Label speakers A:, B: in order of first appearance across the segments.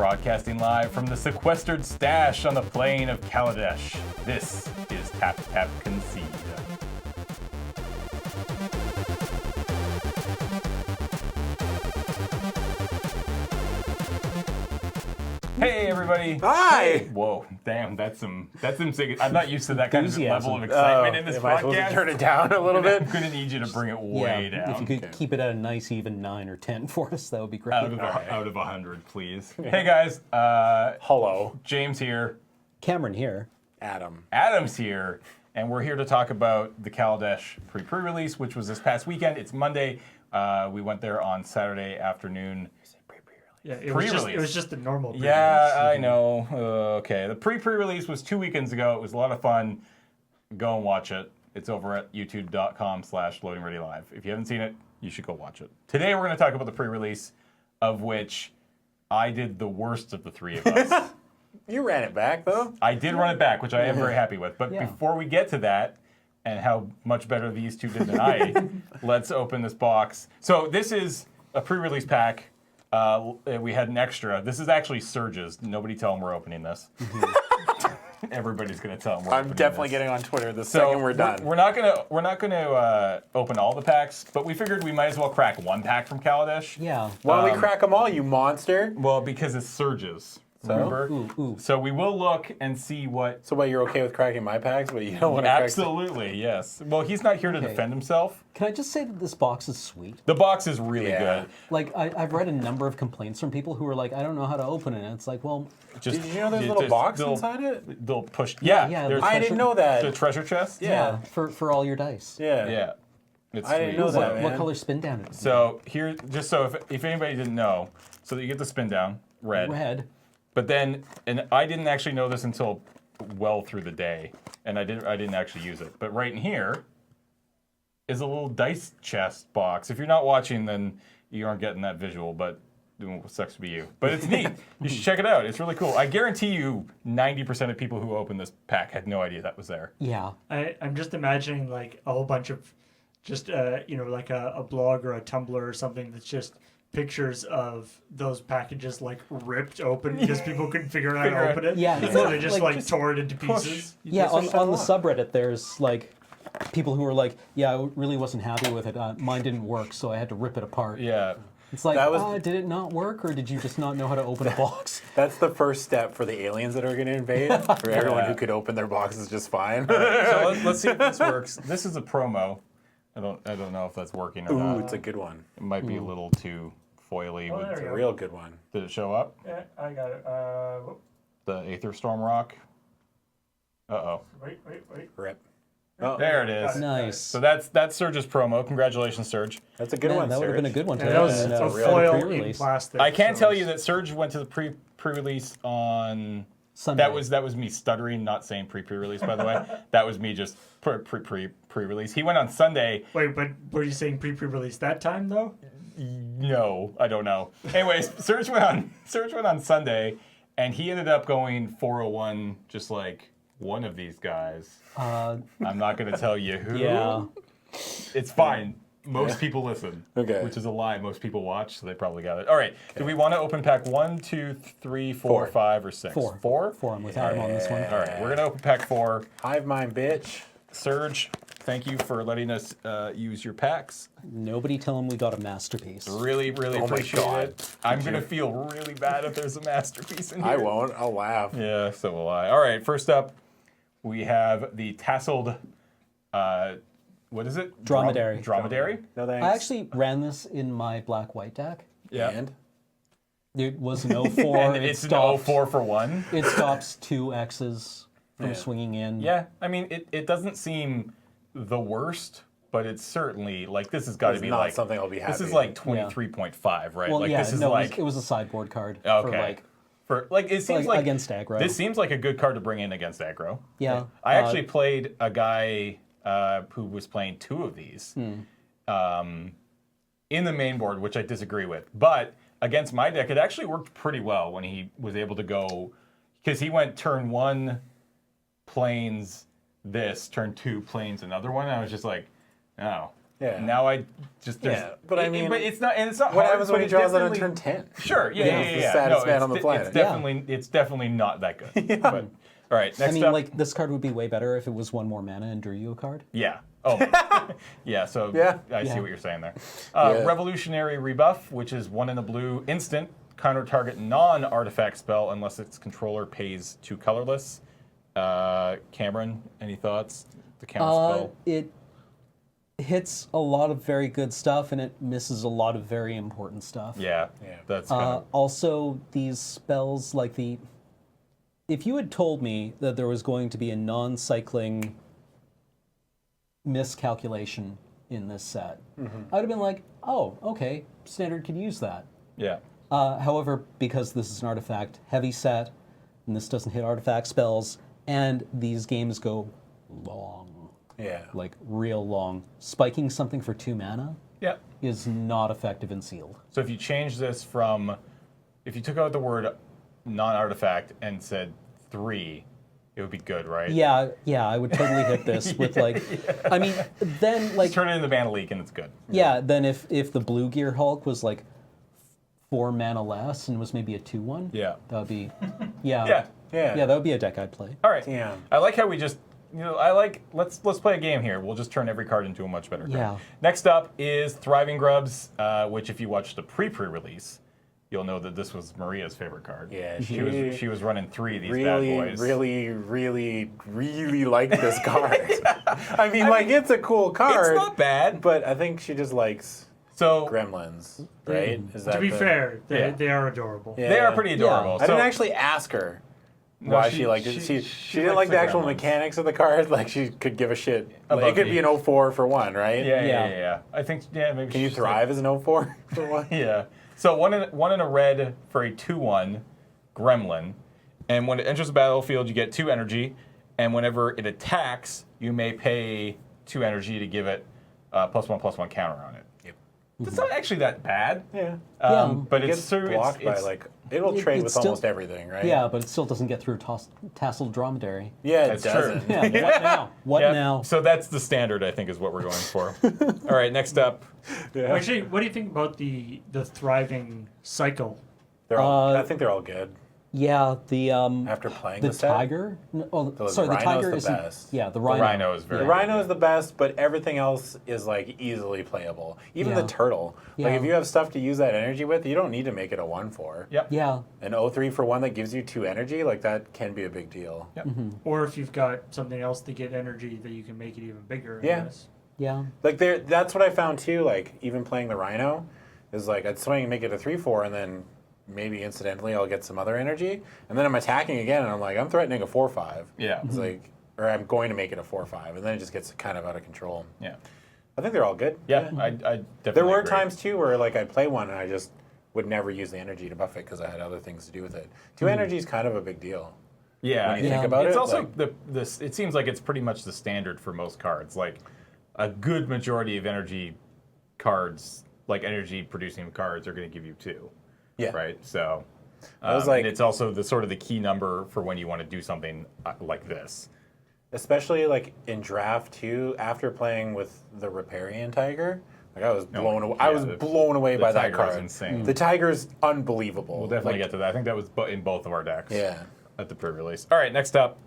A: broadcasting live from the sequestered stash on the plain of Kaladesh. This is Tap Tap Concede. Hey everybody!
B: Hi!
A: Whoa, damn, that's some. I'm not used to that kind of
C: Enthusiasm.
A: level of excitement in this
B: am I supposed to
A: podcast.
B: turn it down a little bit?
A: I'm gonna need you to bring it way down.
C: If you could keep it at a nice even 9 or 10 for us, that would be great.
A: Out of 100, please. Hey guys,
B: Hello.
A: James here.
C: Cameron here.
A: Adam's here, and we're here to talk about the Kaladesh pre-release, which was this past weekend. It's Monday. We went there on Saturday afternoon.
D: Yeah, it was just the normal pre-release.
A: Yeah, I know. Okay, the pre-release was 2 weekends ago. It was a lot of fun. Go and watch it. It's over at youtube.com/LoadingReadyLive. If you haven't seen it, you should go watch it. Today we're going to talk about the pre-release, of which I did the worst of the three of us.
B: You ran it back, though.
A: I did run it back, which I am very happy with. But
C: Yeah.
A: before we get to that, and how much better these two did than I, let's open this box. So this is a pre-release pack. We had an extra. This is actually Surge's. Nobody tell him we're opening this. Everybody's gonna tell him.
B: I'm definitely getting on Twitter the second we're done.
A: We're not gonna open all the packs, but we figured we might as well crack one pack from Kaladesh.
C: Yeah.
B: Why don't we crack them all, you monster?
A: Well, because it's Surge's. Remember?
C: Ooh.
A: So we will look and see what.
B: So, you're okay with cracking my packs, but you don't want to crack...
A: Absolutely, yes. Well, he's not here to defend himself.
C: Can I just say that this box is sweet?
A: The box is really good.
C: Like, I've read a number of complaints from people who are like, I don't know how to open it. And it's like, well...
A: Just,
B: Did you know there's a little box inside it?
A: They'll push.
C: Yeah,
A: there's
B: I didn't know that.
A: the treasure chest.
C: Yeah, for all your dice.
B: Yeah.
A: Yeah. It's
B: I didn't
A: sweet.
B: know that,
C: What
B: man.
C: color spin down is it?
A: So here, just so if anybody didn't know, so that you get the spin down, red.
C: Red.
A: But then, and I didn't actually know this until well through the day, and I didn't actually use it. But right in here is a little dice chest box. If you're not watching, then you aren't getting that visual, but it sucks to be you. But it's neat. You should check it out. It's really cool. I guarantee you 90% of people who opened this pack had no idea that was there.
C: Yeah.
D: I'm just imagining like a whole bunch of just like a blog or a Tumblr or something that's just pictures of those packages like ripped open because people couldn't figure out how to open it.
C: Yeah,
D: So they just
C: like,
D: tore it into
A: Push.
D: pieces.
C: Yeah,
A: push that
C: on the
A: along.
C: subreddit, there's like people who are like, yeah, I really wasn't happy with it. Mine didn't work, so I had to rip it apart.
A: Yeah.
C: It's like,
B: That was-
C: did it not work, or did you just not know how to open a box?
B: That's the first step for the aliens that are going to invade. For everyone who could open their boxes just fine.
A: So let's see if this works. This is a promo. I don't know if that's working or
B: Ooh,
A: not.
B: it's a good one.
A: It might be a little too foily.
D: Oh,
A: with,
D: there
B: It's
D: we
B: a
D: go.
B: real good one.
A: did it show up?
D: Yeah, I got it. Whoop.
A: The Aether Storm Rock. Uh-oh.
D: Wait.
B: Rip.
A: There it is.
D: Got it.
C: Nice.
A: So that's Surge's promo. Congratulations, Surge.
B: That's a good
C: Man,
B: one,
C: that would have been a
B: Serge.
C: good one to
D: And
C: have
D: that was
C: in,
D: a
C: for the
D: foil in
C: pre-release.
D: plastic.
A: I can
D: so
A: tell
D: it's-
A: you that Surge went to the pre-release on
C: Sunday.
A: that was me stuttering, not saying pre-release, by the way. That was me just pre-release. He went on Sunday.
D: Wait, but were you saying pre-release that time though?
A: No, I don't know. Anyways, Surge went on Sunday, and he ended up going 401, just like one of these guys. I'm not going to tell you who.
C: Yeah.
A: It's fine. Most people listen.
B: Okay.
A: Which is a lie. Most people watch, so they probably got it. All right. Do we want to open pack 1, 2, 3, 4,
B: Four.
A: 5, or 6?
C: Four.
A: Four?
C: I'm with Adam on this one.
A: All right. We're going to open pack 4.
B: Hive mind, bitch.
A: Surge, thank you for letting us use your packs.
C: Nobody tell him we got a masterpiece.
A: Really, really
B: Oh my
A: appreciate
B: God.
A: it. I'm going to feel really bad if there's a masterpiece in here.
B: I won't. I'll laugh.
A: Yeah, so will I. All right, first up, we have the tasseled, what is it?
C: Dromedary.
A: Dromedary?
B: No thanks.
C: I actually ran this in my black-white deck.
A: Yeah.
B: And?
C: It was an 04.
A: And
C: it
A: it's an
C: stopped,
A: 04 for 1.
C: It stops 2 X's from
B: Yeah.
C: swinging in.
A: Yeah, I mean, it doesn't seem the worst, but it's certainly, like, this has got to
B: It's
A: be
B: not
A: like,
B: something I'll be
A: this
B: happy
A: is like
B: with.
A: 23.5, right?
C: Well,
A: like,
C: yeah,
A: this is
C: no,
A: like,
C: it was a sideboard card
A: okay.
C: for like,
A: It seems
C: like
A: like
C: against aggro.
A: This seems like a good card to bring in against aggro.
C: Yeah.
A: I actually played a guy who was playing 2 of these in the main board, which I disagree with. But against my deck, it actually worked pretty well when he was able to go, because he went turn 1 planes this, turn 2 planes another one. And I was just like, oh,
B: Yeah.
A: Now I just
B: but I mean,
A: but it's not
B: What
A: hard,
B: happens when
A: but
B: he
A: it
B: draws that on
A: definitely-
B: turn 10?
A: Sure, yeah.
B: He's the saddest man on the planet.
A: It's definitely not that good. But, all right, next
C: I mean,
A: up.
C: like this card would be way better if it was 1 more mana and drew you a card.
A: Yeah. Oh. Yeah. So
B: Yeah.
A: I see
C: Yeah.
A: what you're saying there.
B: Yeah.
A: Revolutionary Rebuff, which is 1 in a blue instant, counter target non-artifact spell unless its controller pays 2 colorless. Cameron, any thoughts? The counter spell.
C: It hits a lot of very good stuff and it misses a lot of very important stuff.
A: Yeah.
B: Yeah.
A: That's kind of.
C: Also, these spells like the. If you had told me that there was going to be a non-cycling miscalculation in this set, I would have been like, oh, okay, standard could use that.
A: Yeah.
C: However, because this is an artifact heavy set, and this doesn't hit artifact spells, and these games go long,
B: Yeah.
C: like real long, spiking something for 2 mana
A: Yeah.
C: is not effective in sealed.
A: So if you change this from, if you took out the word non-artifact and said 3, it would be good, right?
C: Yeah, I would totally hit this with like, I mean, then like,
A: Just turn it into Mana Leak and it's good.
C: yeah, then if the Blue Gear Hulk was like 4 mana less and was maybe a 2/1,
A: Yeah.
C: that would be, yeah,
B: Yeah.
C: that would be a deck I'd play.
A: All right.
B: Damn.
A: I like how we just, I like, let's play a game here. We'll just turn every card into a much better card.
C: Yeah.
A: Next up is Thriving Grubs, which if you watched the pre-release, you'll know that this was Maria's favorite card.
B: Yeah,
A: She was running 3 of these bad
B: really,
A: boys.
B: really like this card. I mean, it's a cool card.
A: It's not bad.
B: But I think she just likes
A: So
B: gremlins, right? Is that
D: To be fair,
A: Yeah.
D: they are adorable.
B: Yeah.
A: they are pretty adorable.
B: I
A: So,
B: didn't actually ask her why
A: she-
B: she liked it.
A: she
B: She didn't
A: likes
B: like the
A: the
B: actual
A: gremlins.
B: mechanics of the card. Like she could give a shit. Like,
A: About
B: it could
A: the-
B: be an 04 for 1, right?
A: yeah. I think, maybe
B: Can you
A: she's
B: thrive as an 04 for 1?
A: Yeah. So one in a red for a 2/1 gremlin, and when it enters the battlefield, you get 2 energy, and whenever it attacks, you may pay 2 energy to give it +1/+1 counter on it.
B: Yep.
A: It's not actually that bad.
B: Yeah.
A: But
B: It
A: it's
B: gets
A: sort of
B: blocked by it'll trade
C: it's
B: with
C: still-
B: almost everything, right?
C: Yeah, but it still doesn't get through tasseled dromedary.
B: Yeah, it
A: That's true.
B: doesn't.
C: Yeah, what now? What
A: Yep.
C: now?
A: So that's the standard, I think, is what we're going for. All right, next up.
B: Yeah.
D: Actually, what do you think about the thriving cycle?
B: They're all, I think they're all good.
C: Yeah, the
B: After playing
C: the
B: the set.
C: tiger. Oh,
B: The
C: sorry, the
B: rhino's
C: tiger
B: the
C: isn't.
B: best.
C: Yeah, the
A: The
C: rhino.
A: Rhino is very
B: The rhino is the best, but everything else is easily playable. Even
C: Yeah.
B: the turtle.
C: Yeah.
B: If you have stuff to use that energy with, you don't need to make it a 1/4.
A: Yep.
C: Yeah,
B: An 03 for 1 that gives you 2 energy, that can be a big deal.
A: Yep.
D: Or if you've got something else to get energy that you can make it even bigger. I
B: Yeah.
D: guess.
C: yeah.
B: That's what I found too. Even playing the rhino is I'd swing and make it a 3/4, and then maybe incidentally I'll get some other energy, and then I'm attacking again, and I'm I'm threatening a 4/5.
A: Yeah.
B: It's or I'm going to make it a 4/5, and then it just gets kind of out of control.
A: Yeah.
B: I think they're all good.
A: Yeah, I definitely
B: There were
A: agree.
B: times too where I'd play one and I just would never use the energy to buff it because I had other things to do with it. 2 energy is kind of a big deal.
A: Yeah,
B: when you think about
A: it's
B: it,
A: also this. It seems like it's pretty much the standard for most cards. A good majority of energy cards, energy producing cards, are going to give you 2.
B: Yeah.
A: Right. So,
B: I was
A: and it's also the sort of the key number for when you want to do something like this.
B: Especially in draft too, after playing with the Riparian Tiger, I was blown away. I was blown away by that
A: Tiger is
B: card.
A: insane.
B: The Tiger's unbelievable.
A: We'll definitely get to that. I think that was in both of our decks.
B: Yeah.
A: At the pre-release. All right. Next up,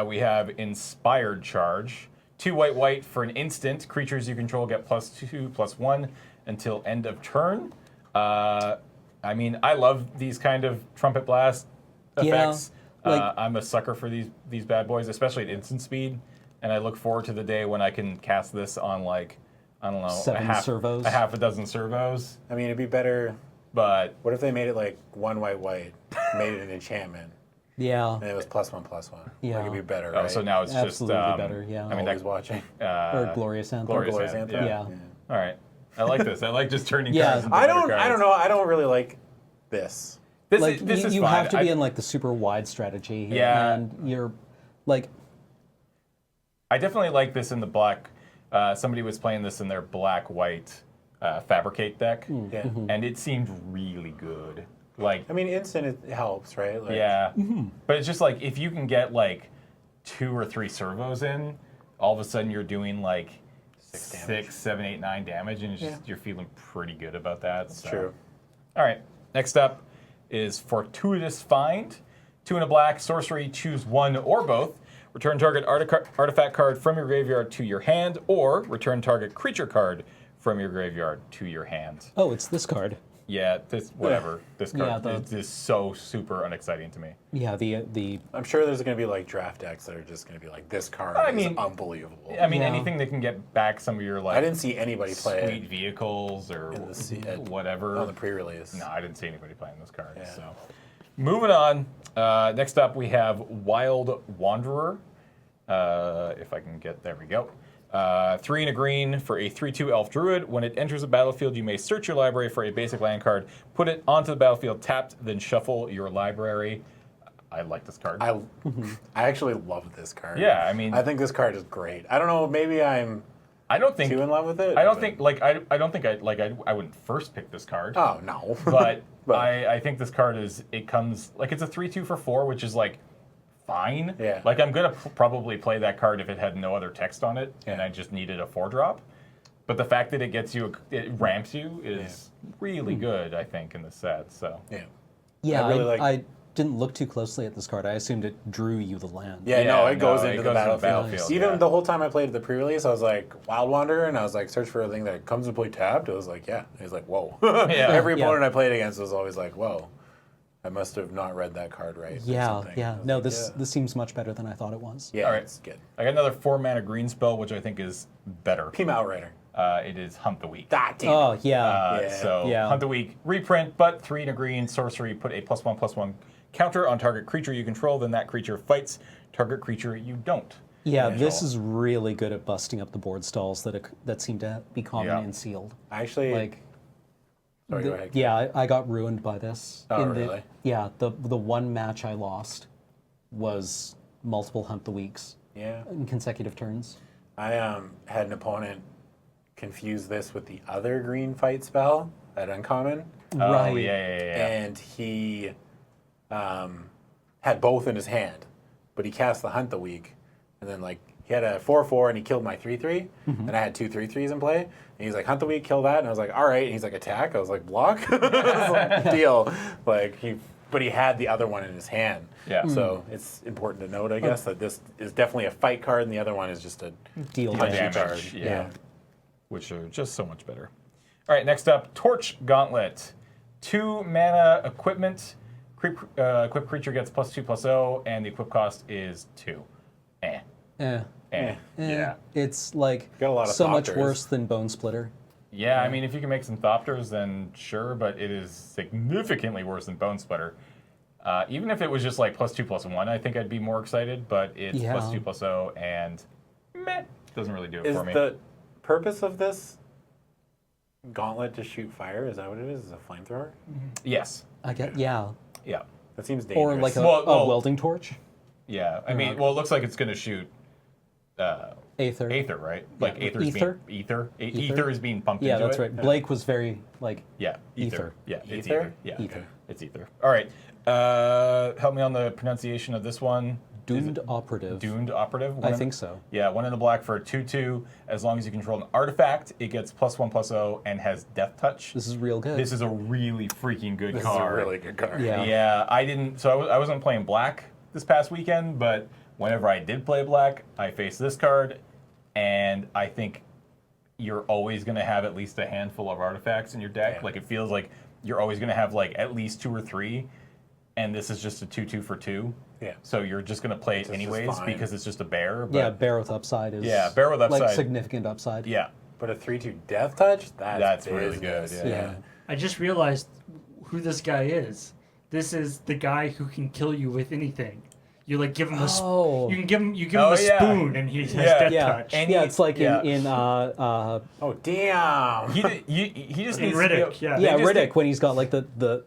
A: we have Inspired Charge. 2 white for an instant. Creatures you control get +2/+1 until end of turn. I mean, I love these kind of trumpet blast effects. I'm a sucker for these bad boys, especially at instant speed. And I look forward to the day when I can cast this on I don't know,
C: 7 servos.
A: a half a dozen servos.
B: I mean, it'd be better.
A: But
B: What if they made it 1 white, made it an enchantment,
C: Yeah.
B: and it was +1/+1?
C: Yeah.
B: It'd be better, right?
A: so now it's
C: Absolutely
A: just
C: better, yeah.
A: I mean,
B: Always watching.
C: Or Glorious Anthem.
A: Glorious
B: Anthem.
C: Yeah.
A: All right. I like this. I like just turning
C: Yeah.
A: cards into
B: I
A: better
B: don't
A: cards.
B: know. I don't really like this.
A: This
C: You
A: is
C: you
A: fine.
C: have to be in the super wide strategy.
A: Yeah.
C: And you're
A: I definitely like this in the black. Somebody was playing this in their black-white Fabricate deck,
B: Yeah.
A: and it seemed really good.
B: I mean, instant it helps, right?
A: Yeah, but it's just if you can get 2 or 3 servos in, all of a sudden you're doing 6, 7, 8, 9 damage, and it's just, you're feeling pretty good about that.
B: That's true.
A: All right, next up is Fortuitous Find. 2 and a black, sorcery, choose one or both. Return target artifact card from your graveyard to your hand, or return target creature card from your graveyard to your hand.
C: Oh, it's this card.
A: Yeah, whatever. This card
C: Yeah,
A: is so super unexciting to me.
C: Yeah, the
B: I'm sure there's going to be like draft decks that are just going to be like, this card is unbelievable.
A: I mean,
C: Yeah.
A: anything that can get back some of your like
B: I didn't see anybody play
A: sweet vehicles or whatever.
B: on the pre-release.
A: No, I didn't see anybody playing those cards.
B: Yeah.
A: So, moving on. Next up, we have Wild Wanderer. If I can get, there we go. 3 and a green for a 3/2 elf druid. When it enters the battlefield, you may search your library for a basic land card, put it onto the battlefield tapped, then shuffle your library. I like this card.
B: I actually love this card.
A: Yeah, I mean,
B: I think this card is great. I don't know, maybe I'm
A: I don't think
B: too in love with it.
A: I don't think I don't think I wouldn't first pick this card.
B: Oh no.
A: But I think this card it comes like it's a 3/2 for 4, which is like fine.
B: Yeah.
A: Like I'm gonna probably play that card if it had no other text on it and I just needed a 4-drop. But the fact that it ramps you is really good, I think, in the set. So
C: yeah.
B: I really
C: I didn't look too closely at this card. I assumed it drew you the land.
B: Yeah, no, it goes into the battlefield.
A: battlefield.
B: Even the whole time I played the pre-release, I was like, Wild Wanderer, and I was like, search for a thing that comes to play tapped. It was like, yeah. It was like, whoa. Every opponent I played against was always like, whoa. I must have not read that card right.
C: Yeah,
B: or
C: yeah.
B: something.
C: No, this seems much better than I thought it was.
B: Yeah,
A: All right.
B: it's good.
A: I got another 4-mana green spell, which I think is better.
B: Pima Outrider.
A: It is Hunt the Weak.
B: Ah, damn.
C: Oh, yeah.
A: So Hunt the Weak, reprint, but 3 and a green, sorcery, put a +1/+1 counter on target creature you control, then that creature fights target creature you don't.
C: Yeah, this is really good at busting up the board stalls that seem to be common in sealed.
B: Actually,
C: Like,
B: sorry, go ahead.
C: yeah, I got ruined by this.
B: Oh, really?
C: Yeah, the one match I lost was multiple Hunt the Weeks
B: Yeah.
C: in consecutive turns.
B: I had an opponent confuse this with the other green fight spell at Uncommon.
A: Oh,
C: Right.
A: yeah.
B: And he had both in his hand, but he cast the Hunt the Weak, and then like he had a 4/4 and he killed my 3/3, and I had 2 3/3s in play, and he's like, Hunt the Weak, kill that, and I was like, all right, and he's like, attack. I was like, block. I was like, deal. Like but he had the other one in his hand.
A: Yeah.
B: So it's important to note, I guess, that this is definitely a fight card, and the other one is just a
C: Deal
A: damage.
C: damage.
B: card.
A: Yeah. Which are just so much better. All right, next up, Torch Gauntlet. 2 mana equipment. Equipped creature gets +2/+0, and the equip cost is 2. Yeah.
C: It's like
B: Got a lot of
C: so much
B: Thopters.
C: worse than Bone Splitter.
A: Yeah, I mean, if you can make some Thopters, then sure, but it is significantly worse than Bone Splitter. Even if it was just like +2/+1, I think I'd be more excited, but it's
C: Yeah.
A: +2/+0, and meh, doesn't really do it
B: Is
A: for me.
B: the purpose of this gauntlet to shoot fire? Is that what it is? Is it a flamethrower?
A: Yes.
C: I get yeah,
A: Yeah.
B: That seems dangerous.
C: or like a
A: Well,
C: welding torch,
A: Yeah. I mean, well, it looks like it's going to shoot
C: Aether.
A: Aether, right? Like Aether's
C: Ether?
A: being Ether is being pumped
C: Yeah,
A: into
C: that's
A: it.
C: right. Blake was very like
A: Yeah,
C: Ether.
A: Yeah, it's
B: Ether?
A: Ether. Yeah,
C: Ether.
A: It's Ether. All right. Help me on the pronunciation of this one.
C: doomed operative.
A: Doomed operative.
C: I think so.
A: Yeah, 1 in the black for a 2/2. As long as you control an artifact, it gets +1/+0 and has Death Touch.
C: This is real good.
A: This is a really freaking good
B: This is a
A: card.
B: really good card.
C: Yeah.
A: Yeah, I didn't. So I wasn't playing black this past weekend, but whenever I did play black, I faced this card, and I think you're always going to have at least a handful of artifacts in your deck.
B: Yeah.
A: Like it feels like you're always going to have like at least 2 or 3, and this is just a 2/2 for 2.
B: Yeah.
A: So you're just going to play it
B: This is
A: anyways
B: fine.
A: because it's just a bear. But
C: Yeah, bear with upside is
A: bear with
C: like
A: upside.
C: significant upside.
A: Yeah,
B: But a 3/2 Death Touch?
A: That's really good,
B: business.
C: yeah.
D: I just realized who this guy is. This is the guy who can kill you with anything. You like give him a
C: Oh.
D: you give him
A: Oh,
D: a
A: yeah.
D: spoon and he has
A: Yeah.
D: death
C: Yeah,
D: touch.
A: And
C: yeah,
A: he-
C: it's like
A: yeah.
C: in
B: Oh, damn.
A: he just
D: In
A: needs to be able-
D: Riddick, yeah.
A: they
C: yeah,
A: just
C: Riddick when he's got like the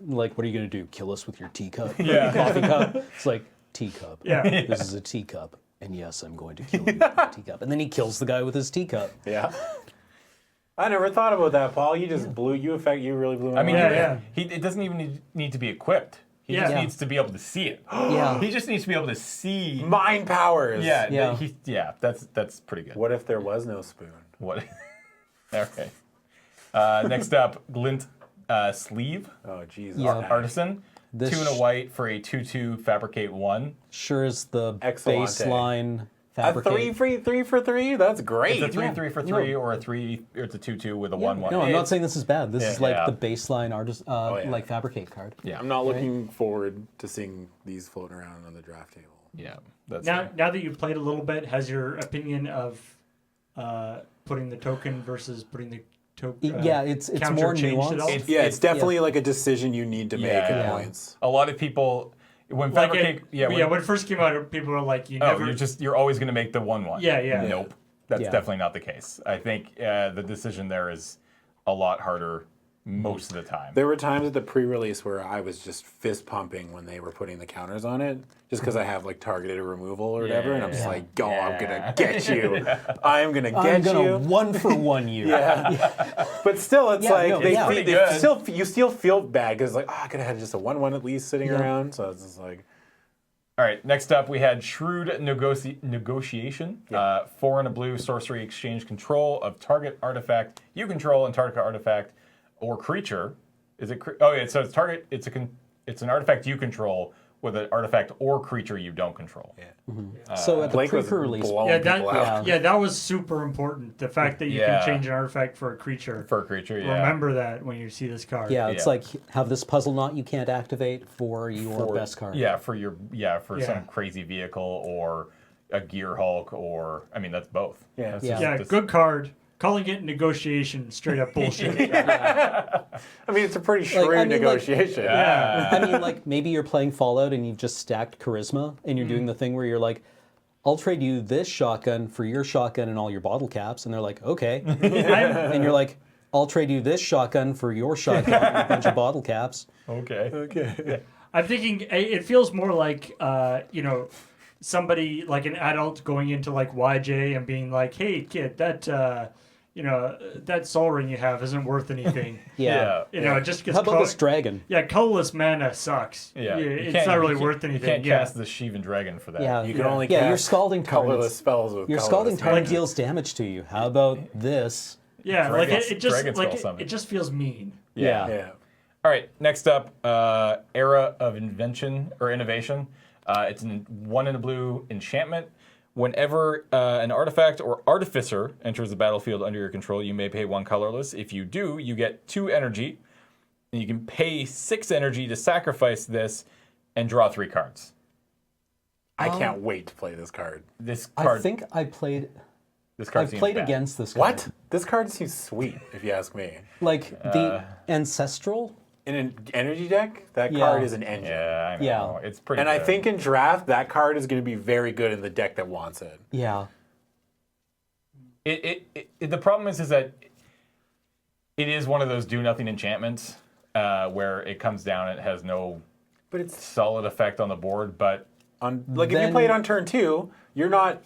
C: like, what are you gonna do? Kill us with your teacup?
A: Yeah.
C: Coffee cup? It's like teacup.
D: Yeah.
C: This is a teacup, and yes, I'm going to kill you with a teacup. And then he kills the guy with his teacup.
B: Yeah. I never thought about that, Paul. You just blew. You really blew my
A: I mean,
B: mind.
A: it doesn't even need to be equipped. He just
D: Yeah.
A: needs to be able to see it.
C: Yeah.
A: He just needs to be able to see.
B: Mind powers.
A: Yeah,
C: Yeah.
A: that's pretty good.
B: What if there was no spoon?
A: What? All right. Next up, Glint Sleeve
B: Oh, Jesus.
C: Yeah.
A: Artisan.
C: This
A: 2 and a white for a 2/2 Fabricate 1.
C: Sure is the
B: Excellent.
C: baseline
B: A
C: fabricate.
B: 3 for 3? That's great.
A: It's a 3/3 for 3,
C: No.
A: or a 3. Or it's a 2/2 with a 1/1.
C: No, I'm not saying this is bad. This is like
A: Yeah.
C: the baseline artist,
B: yeah.
C: like fabricate card.
A: Yeah.
B: I'm not looking forward to seeing these floating around on the draft table.
A: Yeah. That's
D: Now that you've played a little bit, has your opinion of putting the token versus putting the token
C: Yeah, it's
D: counter
C: more
D: changed at all?
C: nuanced.
B: It's definitely like a decision you need to make
A: Yeah.
B: at
C: Yeah.
B: points.
A: a lot of people when
D: Like
A: Fabricate.
D: when it first came out, people were like, "You
A: Oh,
D: never."
A: you're always going to make the 1/1.
D: Yeah, yeah.
A: Nope. That's
C: Yeah.
A: definitely not the case. I think the decision there is a lot harder most of the time.
B: There were times at the pre-release where I was just fist pumping when they were putting the counters on it, just because I have like targeted removal or whatever, and I'm just
A: Yeah.
B: like, "Go, I'm gonna get you. I'm gonna get
C: I'm gonna
B: you."
C: 1-for-1 you.
B: But still, it's
C: Yeah,
B: like
C: no, yeah.
A: Pretty good.
B: you still feel bad because like, I could have had just a 1/1 at least sitting around. So it's just like,
A: All right, next up we had Shrewd Negotiation. 4 and a blue sorcery exchange control of target artifact you control and target artifact or creature. Is it? So it's target. It's an artifact you control with an artifact or creature you don't control.
C: So at the
B: Blake was
C: pre-release,
B: blowing
D: Yeah,
B: people out.
D: that was super important. The fact that you
A: Yeah.
D: can change an artifact for a creature.
A: For a creature, yeah.
D: Remember that when you see this card.
C: yeah, it's
A: Yeah.
C: like have this puzzle knot you can't activate for your best card.
A: Yeah, for
D: Yeah.
A: some crazy vehicle or a Gear Hulk or I mean that's both.
B: Yeah.
A: That's
C: Yeah.
A: just-
D: Yeah,
A: that's-
D: good card. Calling it negotiation, straight up bullshit.
B: I mean, it's a pretty shrewd
C: I mean, like-
B: negotiation.
C: I mean, like maybe you're playing Fallout and you've just stacked charisma, and you're doing the thing where you're like, "I'll trade you this shotgun for your shotgun and all your bottle caps," and they're like, "Okay," and you're like, "I'll trade you this shotgun for your shotgun and a bunch of bottle caps."
A: Okay.
B: Okay.
D: I'm thinking it feels more like somebody like an adult going into like YJ and being like, "Hey kid, that soul ring you have isn't worth anything."
C: Yeah.
A: Yeah.
D: It just gets
C: How about this dragon?
D: Yeah, colorless mana sucks.
A: Yeah.
D: It's not really worth anything.
A: You can't
D: yeah.
A: cast the Sheevan Dragon for that.
C: Yeah,
B: You can only cast
C: your scalding
B: colorless
C: targets.
B: spells with
C: Your
B: colorless
C: scalding target
B: mana.
C: deals damage to you. How about this?
D: Yeah,
A: Dragon-
D: like it just
A: Dragon
D: like
A: Skull summon.
D: it just feels mean.
C: Yeah.
B: Yeah.
A: All right, next up, Era of Invention or Innovation. It's an 1 and a blue enchantment. Whenever an artifact or artificer enters the battlefield under your control, you may pay 1 colorless. If you do, you get 2 energy, and you can pay 6 energy to sacrifice this and draw 3 cards.
B: I can't wait to play this card.
A: This
C: I
A: card,
C: think I played.
A: this card
C: I've
A: seems
C: played
A: bad.
C: against this card.
B: What? This card seems sweet, if you ask me.
C: Like the ancestral.
B: In an energy deck, that
C: Yeah.
B: card is an engine.
A: Yeah, I know.
C: Yeah.
A: It's pretty.
B: And I
A: good.
B: think in draft, that card is going to be very good in the deck that wants it.
C: Yeah.
A: The problem is that it is one of those do nothing enchantments where it comes down and it has no
B: But it's
A: solid effect on the board. But
B: on like if you
C: Then-
B: play it on turn 2, you're not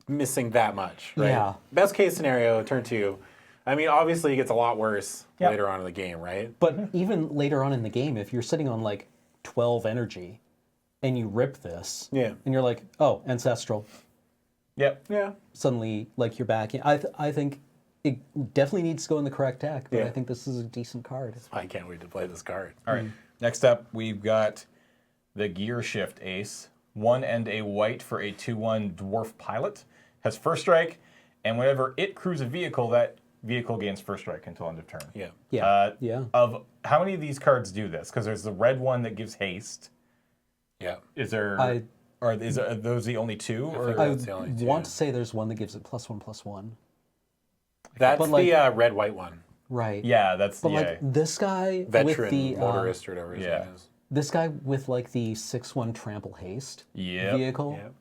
B: missing that much, right?
C: Yeah.
B: Best case scenario, turn 2. I mean, obviously it gets a lot worse
A: Yep.
B: later on in the game, right?
C: But even later on in the game, if you're sitting on like 12 energy and you rip this,
B: Yeah.
C: and you're like, oh, ancestral,
A: yep,
B: Yeah.
C: suddenly like you're back in. I think it definitely needs to go in the correct deck, but
B: Yeah.
C: I think this is a decent card.
B: I can't wait to play this card.
A: all right. Next up, we've got the Gear Shift Ace. 1 and a white for a 2/1 dwarf pilot. Has first strike, and whenever it crews a vehicle, that vehicle gains first strike until end of turn.
B: Yeah.
C: Yeah. Yeah.
A: Of how many of these cards do this? Because there's the red one that gives haste.
B: Yeah.
A: Is there?
C: I-
A: are those the only 2? Or
B: think
C: I
B: That's the only two.
C: want to say there's one that gives it +1/+1.
B: That's
C: But, like-
B: the red-white one.
C: Right.
A: yeah, that's
C: But
A: yeah.
C: like this guy
B: Veteran
C: with the
B: motorist or whatever his
A: yeah.
B: name is.
C: this guy with like the 6/1 trample haste
A: Yep.
C: vehicle.
B: Yep.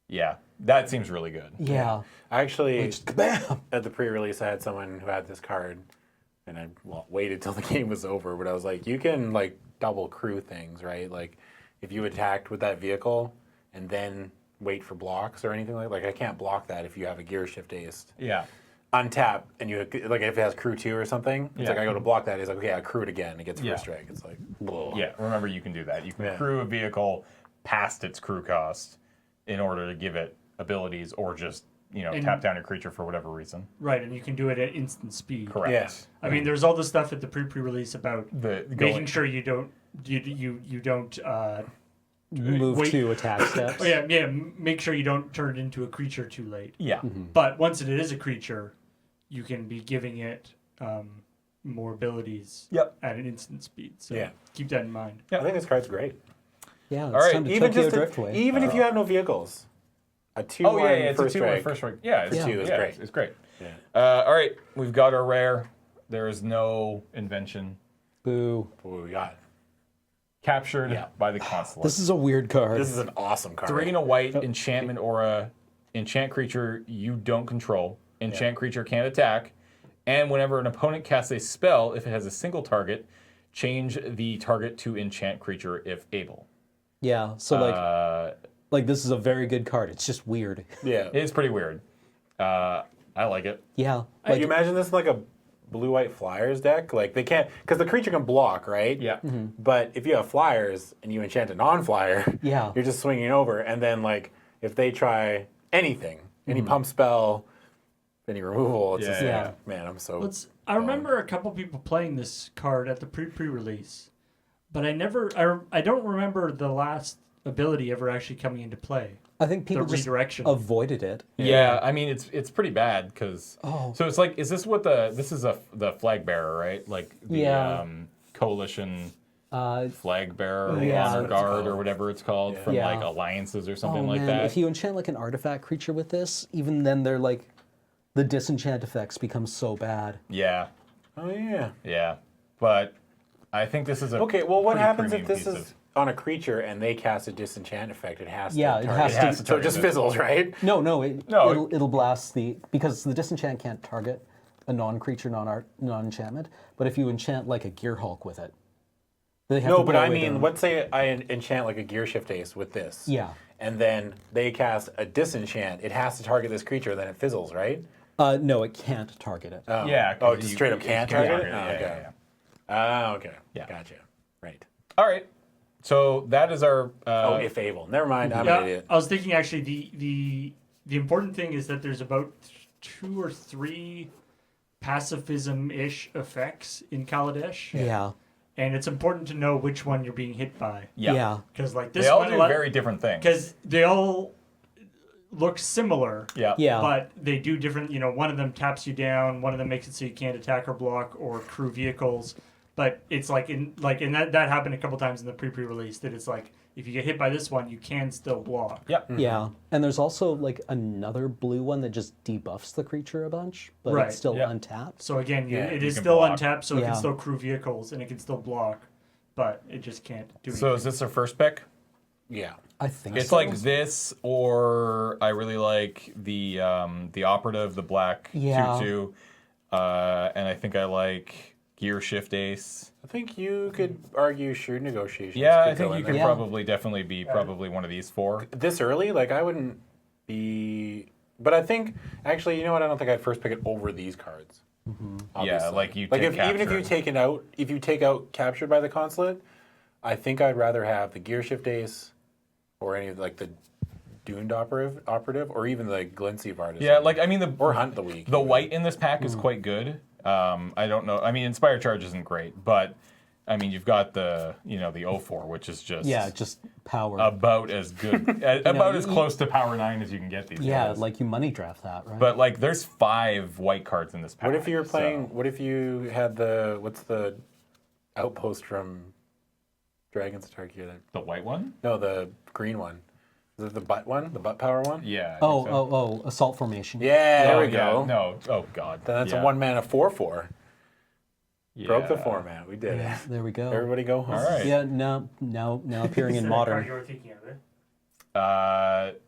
A: Yeah, that seems really good.
C: Yeah.
B: I actually,
C: Just kabam!
B: at the pre-release, I had someone who had this card, and I waited till the game was over. But I was like, you can like double crew things, right? Like, if you attacked with that vehicle and then wait for blocks or anything like I can't block that if you have a gear shift ace.
A: Yeah,
B: Untap and you like if it has crew 2 or something, it's
A: Yeah.
B: like I go to block that. It's like okay, I crew it again. It gets first
A: Yeah.
B: strike. It's like whoa.
A: yeah. Remember, you can do that. You can
B: Yeah.
A: crew a vehicle past its crew cost in order to give it abilities, or just
D: And-
A: tap down your creature for whatever reason.
D: Right, and you can do it at instant speed.
A: Correct.
B: Yeah.
D: I mean, there's all the stuff at the pre-release about
A: The
D: making sure you don't
C: Move
D: wait.
C: to attack steps.
D: Oh yeah. Make sure you don't turn it into a creature too late.
A: Yeah.
D: But once it is a creature, you can be giving it more abilities
A: Yep.
D: at an instant speed. So
B: Yeah.
D: keep that in mind.
B: I think this card's great.
C: Yeah, it's
A: right,
C: time to
B: Even
C: Tokyo
B: just
C: Driftway.
B: even if you have no vehicles, a 2/1
A: Oh yeah, it's
B: first
A: a 2
B: strike.
A: first strike. Yeah, it's
C: Yeah.
B: 2 is great.
A: It's great.
B: Yeah.
A: All right, we've got our rare. There is no invention.
C: Boo.
B: What do we got?
A: Captured
B: Yeah.
A: by the consulate.
C: This is a weird card.
B: This is an awesome card.
A: 3 and a white enchantment aura. Enchant creature you don't control. Enchant creature can't attack. And whenever an opponent casts a spell, if it has a single target, change the target to enchant creature if able.
C: Yeah, so like this is a very good card. It's just weird.
B: Yeah.
A: It's pretty weird. I like it.
C: Yeah,
B: Like, you imagine this like a blue-white flyers deck? Like they can't, because the creature can block, right?
A: Yeah.
B: But if you have flyers and you enchant a non-flyer,
C: Yeah.
B: you're just swinging over. And then like if they try anything, any pump spell, any removal, it's just
A: Yeah.
B: like, man, I'm so.
D: I remember a couple people playing this card at the pre-release, but I don't remember the last ability ever actually coming into play.
C: I think people just
D: redirection.
C: avoided it.
A: Yeah, I mean it's pretty bad because.
C: Oh.
A: So it's like, is this what this is the flag bearer, right? Like the
C: Yeah.
A: coalition
C: Uh,
A: flag bearer, or
C: Yeah.
A: honor
B: That's what it's
A: guard, or
B: called.
A: whatever it's called from
C: Yeah.
A: like alliances or
C: oh
A: something like
C: man,
A: that.
C: if you enchant like an artifact creature with this, even then they're like, the disenchant effects become so bad.
A: Yeah,
B: Oh yeah.
A: yeah, but I think this is a
B: Okay, well, what
A: pretty
B: happens if
A: premium
B: this
A: piece
B: is on a creature and they cast a disenchant effect? It has to.
C: Yeah, it
B: target-
C: has
A: It has to
B: So it just
A: target it.
B: fizzles, right?
C: No,
A: No,
C: it'll blast because the disenchant can't target a non-creature, non-enchantment. But if you enchant like a Gear Hulk with it, they have
B: No,
C: to
B: but
C: blow
B: I
C: away
B: mean,
C: their-
B: let's say I enchant like a Gear Shift Ace with this.
C: Yeah.
B: And then they cast a disenchant. It has to target this creature, then it fizzles, right?
C: No, it can't target it.
B: Oh.
A: Yeah,
B: Oh,
A: 'cause
B: it just
A: you-
B: straight up
A: you
B: can't
A: can't
B: target it?
A: target it,
B: Oh,
A: yeah,
B: okay.
A: yeah,
B: Ah, okay.
A: Yeah.
B: Gotcha. Right.
A: All right, so that is our.
B: Oh, if able. Never mind. I'm
D: Yeah,
B: an idiot.
D: I was thinking actually the important thing is that there's about 2 or 3 pacifism-ish effects in Kaladesh,
C: Yeah.
D: and it's important to know which one you're being hit by.
C: Yeah.
D: Because like this
A: They all
D: one,
A: do very different things.
D: because they all look similar.
A: Yeah.
C: Yeah.
D: But they do different. One of them taps you down. One of them makes it so you can't attack or block or crew vehicles. But it's like and that happened a couple times in the pre-release. That it's like if you get hit by this one, you can still block.
A: Yep.
C: Yeah. And there's also like another blue one that just debuffs the creature a bunch, but
D: Right.
C: it's still
A: Yeah.
C: untapped.
D: So again,
B: Yeah,
D: it
A: you
D: is
A: can
D: still
A: block.
D: untapped, so it
C: Yeah.
D: can still crew vehicles and it can still block, but it just can't do anything.
A: So is this our first pick?
B: Yeah.
C: I think
A: It's
C: so.
A: like this, or I really like the operative, the black
C: Yeah.
A: 2/2, and I think I like Gear Shift Ace.
B: I think you could argue shrewd negotiations.
A: Yeah,
B: could
A: I think
B: go
A: you
B: in
A: could
B: there.
C: Yeah.
A: probably definitely be probably one of these 4.
B: This early, like I wouldn't be. But I think actually, you know what? I don't think I'd first pick it over these cards.
A: Yeah,
B: Obviously.
A: like you
B: like
A: take
B: even if you
A: Captured.
B: take it out, if you take out captured by the consulate, I think I'd rather have the Gear Shift Ace, or any of like the Doomed operative, or even the Glincy Artisan.
A: Yeah, like I mean
B: or Hunt the Weak.
A: the white in this pack is quite good. I don't know. I mean, Inspire Charge isn't great, but I mean, you've got the the 04, which is just
C: just power.
A: about as good, about as
C: you-
A: close to Power 9 as you can get these
C: yeah,
A: days.
C: like you money draft that, right?
A: But like, there's 5 white cards in this pack.
B: What if you're
A: so-
B: playing? What if you had what's the outpost from Dragon's Tarkir?
A: the white one?
B: No, the green one. Is it the butt one? The butt power one?
A: Yeah. I think
C: oh,
A: so.
C: oh, assault formation.
B: Yeah, there
A: Oh,
B: we
A: yeah,
B: go.
A: No. Oh God.
B: Then that's
A: yeah.
B: a 1-mana 4/4. Broke the
A: Yeah.
B: format. We did
C: Yeah,
B: it.
C: there we go.
B: Everybody go home.
A: All right.
C: Yeah, now appearing in
D: Is that a card
C: modern.
D: you were thinking of it?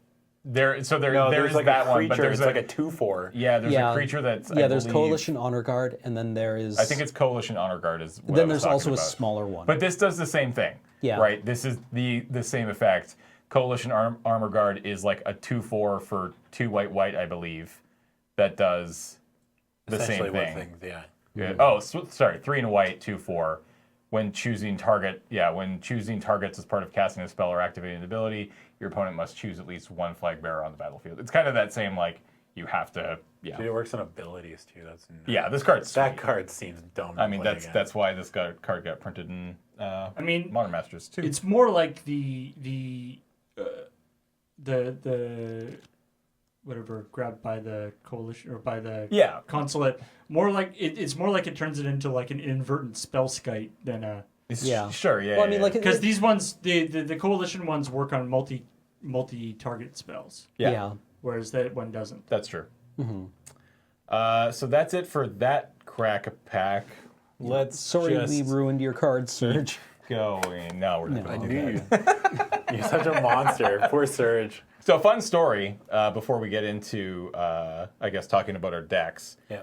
A: There is
B: No,
A: there is
B: like
A: that
B: a
A: one,
B: creature.
A: but there's
B: It's like a 2/4.
A: yeah, there's
C: Yeah.
A: a creature that's
C: Yeah,
A: I
C: there's
A: believe-
C: Coalition Honor Guard, and then there is.
A: I think it's Coalition Honor Guard is. What I
C: Then
A: was
C: there's also
A: talking
C: a
A: about.
C: smaller one.
A: But this does the same thing.
C: Yeah.
A: Right. This is the same effect. Coalition Armor Guard is like a 2/4 for 2 white, I believe, that does the
B: Essentially
A: same
B: what
A: thing.
B: things, yeah.
A: Yeah. Oh, sorry, 3 and a white, 2/4. When choosing targets as part of casting a spell or activating an ability, your opponent must choose at least one flag bearer on the battlefield. It's kind of that same like you have to. Yeah.
B: Dude, it works on abilities too. That's nuts.
A: Yeah, this card's
B: That
A: sweet.
B: card seems dumb.
A: I mean,
B: to play
A: that's
B: again.
A: that's why this card got printed in
D: I mean,
A: Modern Masters too.
D: it's more like the whatever grabbed by the coalition or by the
A: yeah.
D: consulate. More like it's more like it turns it into like an inadvertent spell skite than a.
C: Yeah.
A: Sure. Yeah.
C: Well, I mean,
A: yeah,
C: like,
D: Because these ones, the coalition ones work on multi-target spells,
A: yeah.
D: whereas that one doesn't.
A: That's true. So that's it for that crack a pack. Let's
C: Sorry,
A: just
C: we ruined your card, Serge.
A: going. No, we're not
C: No.
A: going
B: I
A: to do
B: knew
A: that.
B: you. You're such a monster. Poor Surge.
A: So, fun story before we get into, I guess, talking about our decks.
B: Yeah.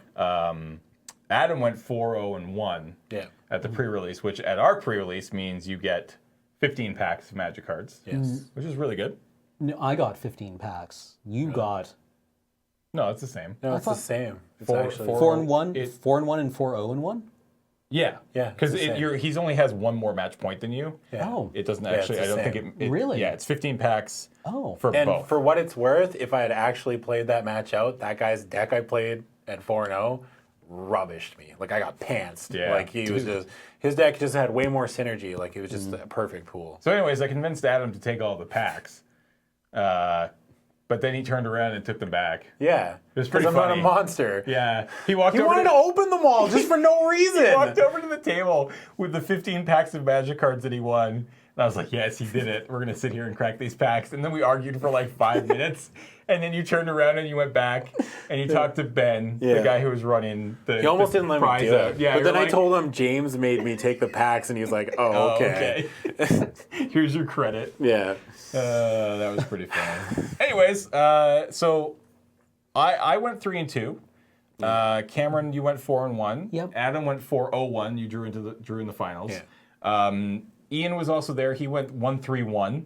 A: Adam went 4-0-1
B: Yeah.
A: at the pre-release, which at our pre-release means you get 15 packs of Magic cards,
B: Yes.
A: which is really good.
C: No, I got 15 packs. You got
A: No, it's the same.
B: No, it's the
C: thought-
B: same. It's
A: Four-
B: actually
C: 4-1,
A: It-
C: 4-1, and 4-0-1.
A: Yeah.
B: Yeah,
A: Because
B: it's the same.
A: he's only has one more match point than you.
B: Yeah.
C: Oh.
A: It doesn't
B: Yeah, it's
A: actually,
B: the
A: I don't think
B: same.
A: it.
C: Really?
A: Yeah, it's 15 packs
C: Oh.
A: for
B: And
A: both.
B: for what it's worth, if I had actually played that match out, that guy's deck I played at 4-0 rubbished me. Like I got pantsed.
A: Yeah.
B: Like he was just his deck just had way more synergy. Like it was just a perfect pool.
A: So, anyways, I convinced Adam to take all the packs, but then he turned around and took them back.
B: Yeah.
A: It was pretty
B: 'Cause I'm not
A: funny.
B: a monster.
A: Yeah, he walked
B: He
A: over
B: wanted to open them all just for no reason.
A: He walked over to the table with the 15 packs of Magic cards that he won. And I was like, yes, he did it. We're going to sit here and crack these packs. And then we argued for like 5 minutes. And then you turned around and you went back and you talked to Ben, the
B: Yeah.
A: guy who was running the
B: He almost
A: the
B: didn't let me
A: prize
B: do
A: out.
B: it.
A: Yeah,
B: but
A: you're
B: then I
A: like,
B: told him James made me take the packs, and he was like, "Oh,
A: oh,
B: okay."
A: okay. Here's your credit.
B: Yeah.
A: That was pretty funny. Anyways, so I went 3-2. Cameron, you went 4-1.
C: Yep.
A: Adam went 4-0-1. You drew in the finals.
B: Yeah.
A: Ian was also there. He went 1-3-1.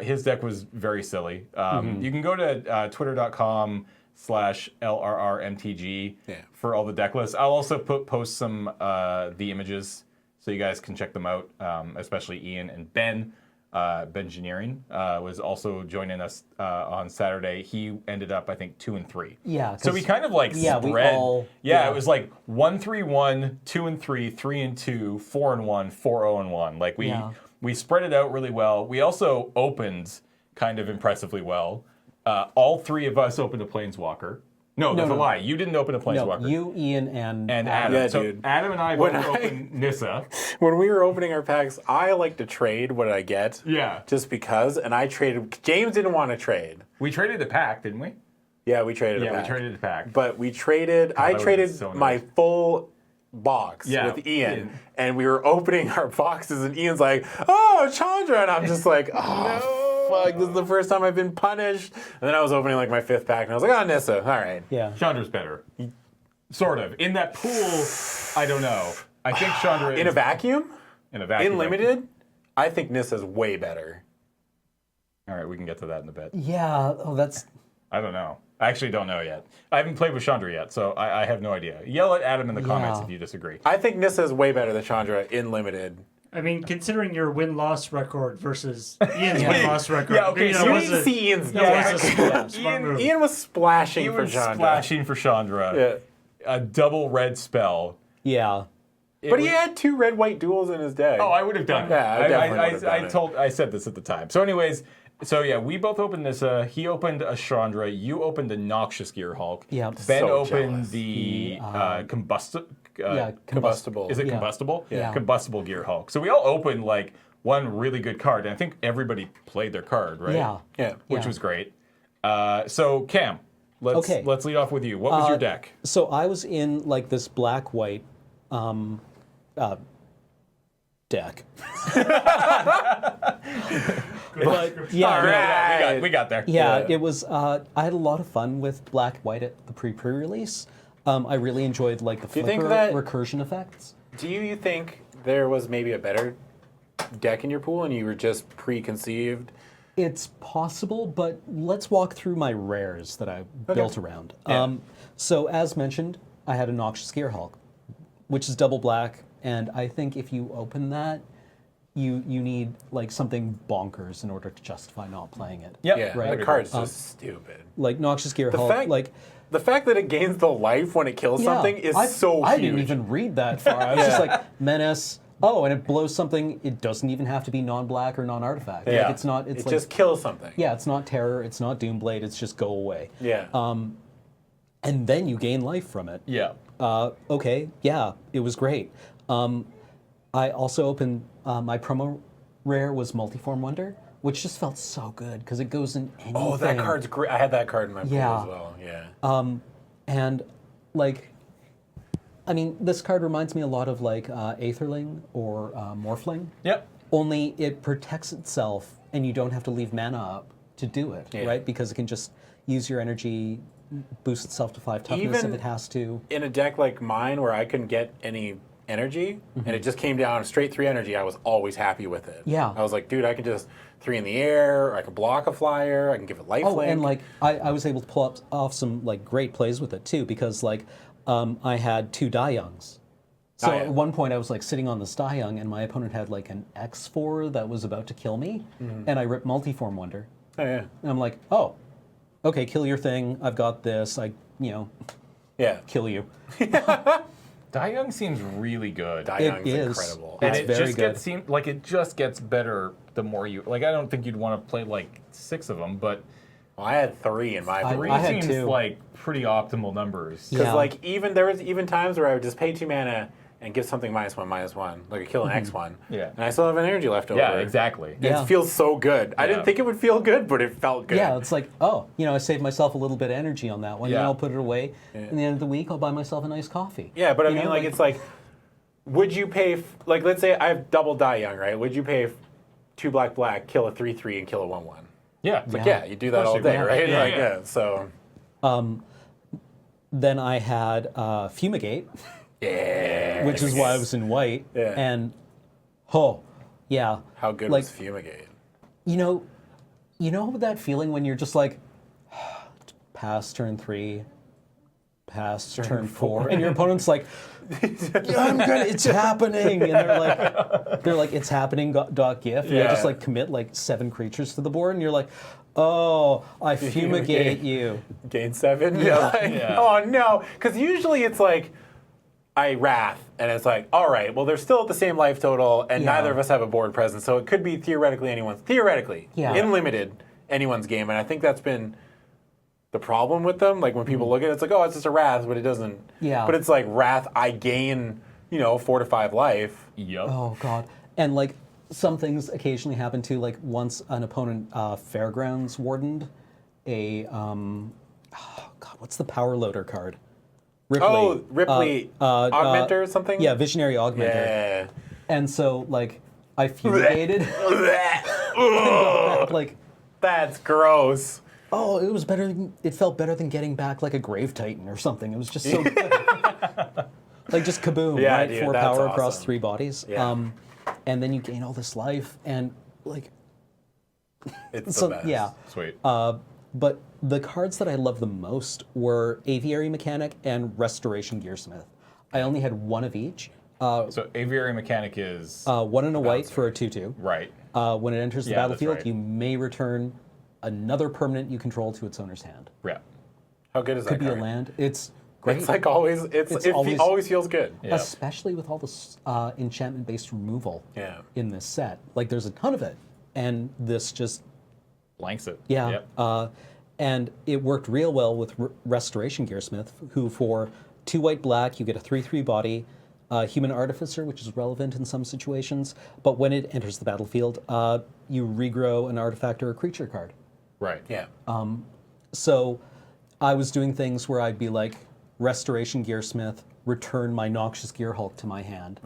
A: His deck was very silly. You can go to twitter.com/LRRMTG for all the deck lists. I'll also post some the images so you guys can check them out, especially Ian and Ben. Bengineering was also joining us on Saturday. He ended up, I think, 2-3.
C: Yeah,
A: So we
C: 'cause-
A: kind of like
C: yeah, we
A: spread.
C: all-
A: yeah,
C: yeah.
A: it was like 1-3-1, 2-3, 3-2, 4-1, 4-0-1. Like we spread it out really well. We also opened kind of impressively well. All three of us opened a Planeswalker. No, that's a lie. You didn't open a
C: No,
A: Planeswalker.
C: you, Ian, and
A: Adam.
B: Yeah,
A: so
B: dude.
A: Adam and I both
B: When I-
A: opened Nissa.
B: When we were opening our packs, I like to trade what I get.
A: Yeah.
B: Just because, and I traded. James didn't want to trade.
A: We traded the pack, didn't we?
B: Yeah, we traded.
A: Yeah,
B: a pack.
A: we traded the pack.
B: But we traded. I
A: that would've
B: traded
A: been so
B: my
A: nice.
B: full box
A: Yeah,
B: with Ian,
A: Ian.
B: and we were opening our boxes, and Ian's like, "Oh, Chandra," and I'm just like, "Oh, fuck! This is the first time I've been punished." And then I was opening like my 5th pack, and I was like, "Oh, Nissa, all right."
C: yeah.
A: Chandra's better. Sort of. In that pool, I don't know. I think Chandra
B: In a vacuum,
A: in a vacuum.
B: in limited, I think Nissa's way better.
A: All right, we can get to that in a bit.
C: Yeah. Oh, that's.
A: I don't know. I actually don't know yet. I haven't played with Chandra yet, so I have no idea. Yell at Adam in the comments
C: Yeah.
A: if you disagree.
B: I think Nissa's way better than Chandra in limited.
D: I mean, considering your win-loss record versus Ian's win-loss record.
A: Yeah, okay, so
D: that
B: You
D: was
B: didn't
D: a-
B: see Ian's
D: that was a
B: deck.
D: smart move.
B: Ian was splashing
A: He
B: for
A: was
B: Chandra.
A: splashing for Chandra.
B: Yeah.
A: A double red spell.
C: Yeah.
B: But he had 2 red-white duels in his deck.
A: Oh, I would have done it.
B: Yeah, I definitely would have done it.
A: I said this at the time. So, anyways, yeah, we both opened this. He opened a Chandra. You opened the Noxious Gear Hulk.
C: Yeah.
A: Ben
B: So
A: opened
B: jealous.
A: the combustible.
C: Yeah.
B: Combustible.
A: Is it
C: Yeah.
A: combustible?
C: Yeah.
A: Combustible Gear Hulk. So we all opened like one really good card, and I think everybody played their card, right?
C: Yeah.
B: Yeah.
A: Which
C: Yeah.
A: was great. So Cam,
C: Okay.
A: let's lead off with you. What was your deck?
C: So I was in like this black-white deck. But yeah,
B: All
C: no,
B: right.
A: We got there.
C: yeah,
B: Yeah.
C: it was. I had a lot of fun with black-white at the pre-release. I really enjoyed like the
B: you think
C: flicker
B: that-
C: recursion effects.
B: Do you think there was maybe a better deck in your pool and you were just preconceived?
C: It's possible, but let's walk through my rares that I built around.
B: Yeah.
C: So as mentioned, I had a Noxious Gear Hulk, which is double black, and I think if you open that, you need like something bonkers in order to justify not playing it.
A: Yep.
B: Yeah,
C: Right.
B: the card's just stupid.
C: Like Noxious Gear
B: The
C: Hulk,
B: fact,
C: like
B: the fact that it gains the life when it kills something is so huge.
C: I didn't even read that far. I was just like, menace. Oh, and it blows something. It doesn't even have to be non-black or non-artifact.
B: Yeah.
C: Like, it's not. It's
B: it
C: like,
B: just kills something.
C: yeah, it's not terror. It's not Doomblade. It's just go away.
B: Yeah.
C: And then you gain life from it.
A: Yeah.
C: Okay, yeah, it was great. I also opened my promo rare was Multiform Wonder, which just felt so good because it goes in anything.
B: Oh, that card's great. I had that card in my pool
C: Yeah.
B: as well. Yeah.
C: And like, I mean, this card reminds me a lot of like Aetherling or Morphling.
A: Yep.
C: Only it protects itself, and you don't have to leave mana up to do it,
B: Yeah.
C: right? Because it can just use your energy, boost itself to 5 toughness
B: Even
C: if it has to.
B: In a deck like mine where I couldn't get any energy and it just came down straight 3 energy, I was always happy with it.
C: Yeah.
B: I was like, dude, I can just 3 in the air, I can block a flyer, I can give it lifelink.
C: Oh, and like I was able to pull off some like great plays with it too because like I had 2 Die Youngs. So
B: Oh, yeah.
C: at one point I was like sitting on this Die Young and my opponent had like an X4 that was about to kill me, and I ripped Multiform Wonder.
B: Oh, yeah.
C: And I'm like, oh, okay, kill your thing. I've got this.
B: Yeah.
C: Kill you.
A: Die Young seems really good.
B: Die
C: It
B: Young's
C: is.
B: incredible.
A: and
C: It's
A: it
C: very
A: just
C: good.
A: it just gets better the more you like. I don't think you'd want to play like 6 of them, but
B: Well, I had 3 in my pool.
A: 3
C: I had
A: seems
C: 2.
A: like pretty optimal numbers.
B: Because
C: Yeah.
B: like there was even times where I would just pay 2 mana and give something -1/-1, like a kill an X1.
A: Yeah.
B: And I still have an energy left over.
A: Yeah, exactly.
B: And
C: Yeah.
B: it feels so good. I
A: Yeah.
B: didn't think it would feel good, but it felt good.
C: Yeah, it's like, oh, I saved myself a little bit of energy on that one.
A: Yeah.
C: I'll put it away. In the end of the week, I'll buy myself a nice coffee.
B: Yeah, but I
C: You
B: mean,
C: know,
B: like, it's like, would you pay, like, let's say I have double Die Young, right? Would you pay 2 black, kill a 3/3, and kill a 1/1?
A: Yeah.
B: It's like, yeah, you do that all
A: Of course
B: day,
A: you would.
B: right?
A: Yeah,
B: Like,
A: yeah.
B: so.
C: Then I had Fumigate,
B: Yeah.
C: which is why I was in white.
B: Yeah.
C: And, yeah.
B: How good
C: like,
B: was Fumigate?
C: You know that feeling when you're just like, pass turn 3, pass turn 4, and your opponent's like, yeah, I'm good, it's happening, and they're like, it's happening. .gif, and they
B: Yeah.
C: just like commit like 7 creatures to the board, and you're like, oh, I fumigate you.
B: Gain 7?
C: Yeah.
B: Like,
A: Yeah.
B: Oh, no. Because usually it's like, I Wrath, and it's like, all right, well, they're still at the same life total, and
C: Yeah.
B: neither of us have a board presence, so it could be theoretically,
C: Yeah.
B: in limited, anyone's game. And I think that's been the problem with them. Like, when people look at it, it's like, oh, it's just a Wrath, but it doesn't.
C: Yeah.
B: But it's like, Wrath, I gain, 4 to 5 life.
A: Yep.
C: Oh god. And like some things occasionally happen too. Like once an opponent Fairgrounds wardened a God, what's the power loader card? Ripley.
B: Oh, Ripley Augmenter or something?
C: Yeah, Visionary Augmenter.
B: Yeah.
C: And so like I fumigated. like,
B: That's gross.
C: oh, it was better. It felt better than getting back like a Grave Titan or something. It was just so good. Like just kaboom,
B: Yeah,
C: right?
B: dude,
C: 4
B: that's
C: power across
B: awesome.
C: 3 bodies.
B: Yeah.
C: And then you gain all this life and like
B: It's
C: so
B: the best.
C: yeah.
A: Sweet.
C: But the cards that I loved the most were Aviary Mechanic and Restoration Gearsmith. I only had 1 of each.
A: So Aviary Mechanic is
C: 1 and a white for a 2/2.
A: right.
C: When it enters the
A: Yeah, that's
C: battlefield,
A: right.
C: you may return another permanent you control to its owner's hand.
A: Yeah.
B: How good is
C: Could
B: that
C: be a
B: card?
C: land. It's great.
B: It's like always, it always feels good.
A: Yeah.
C: Especially with all this enchantment-based removal
B: Yeah.
C: in this set. Like there's a ton of it, and this just
A: Blanks it.
C: yeah.
A: Yep.
C: And it worked real well with Restoration Gearsmith, who for 2 white black you get a 3/3 body, Human Artificer, which is relevant in some situations. But when it enters the battlefield, you regrow an artifact or a creature card.
A: Right.
B: Yeah.
C: So I was doing things where I'd be like, Restoration Gearsmith, return my Noxious Gear Hulk to my hand,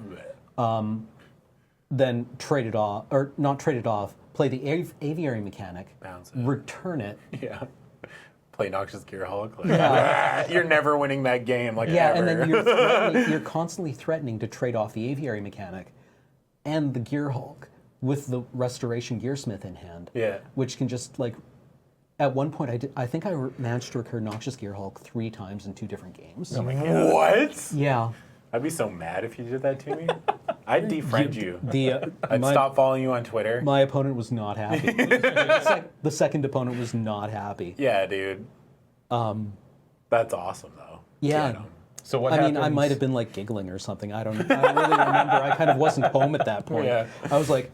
C: then trade it off, or not trade it off, play the Aviary Mechanic,
B: Bounce it.
C: return it.
B: Yeah. Play Noxious Gear Hulk. Like,
C: Yeah.
B: You're never winning that game. Like
C: Yeah,
B: ever.
C: and then you're constantly threatening to trade off the Aviary Mechanic and the Gear Hulk with the Restoration Gearsmith in hand.
B: Yeah.
C: Which can just like, at one point I think I managed to recur Noxious Gear Hulk 3 times in 2 different games.
A: Oh my god.
B: What?
C: Yeah.
B: I'd be so mad if you did that to me. I'd defriend you. I'd
C: my,
B: stop following you on Twitter.
C: my opponent was not happy. The second opponent was not happy.
B: Yeah, dude. That's awesome, though.
C: Yeah.
B: Get 'em.
A: So what
C: I
A: happens?
C: mean, I might have been like giggling or something. I don't really remember. I kind of wasn't home at that point.
B: Yeah.
C: I was like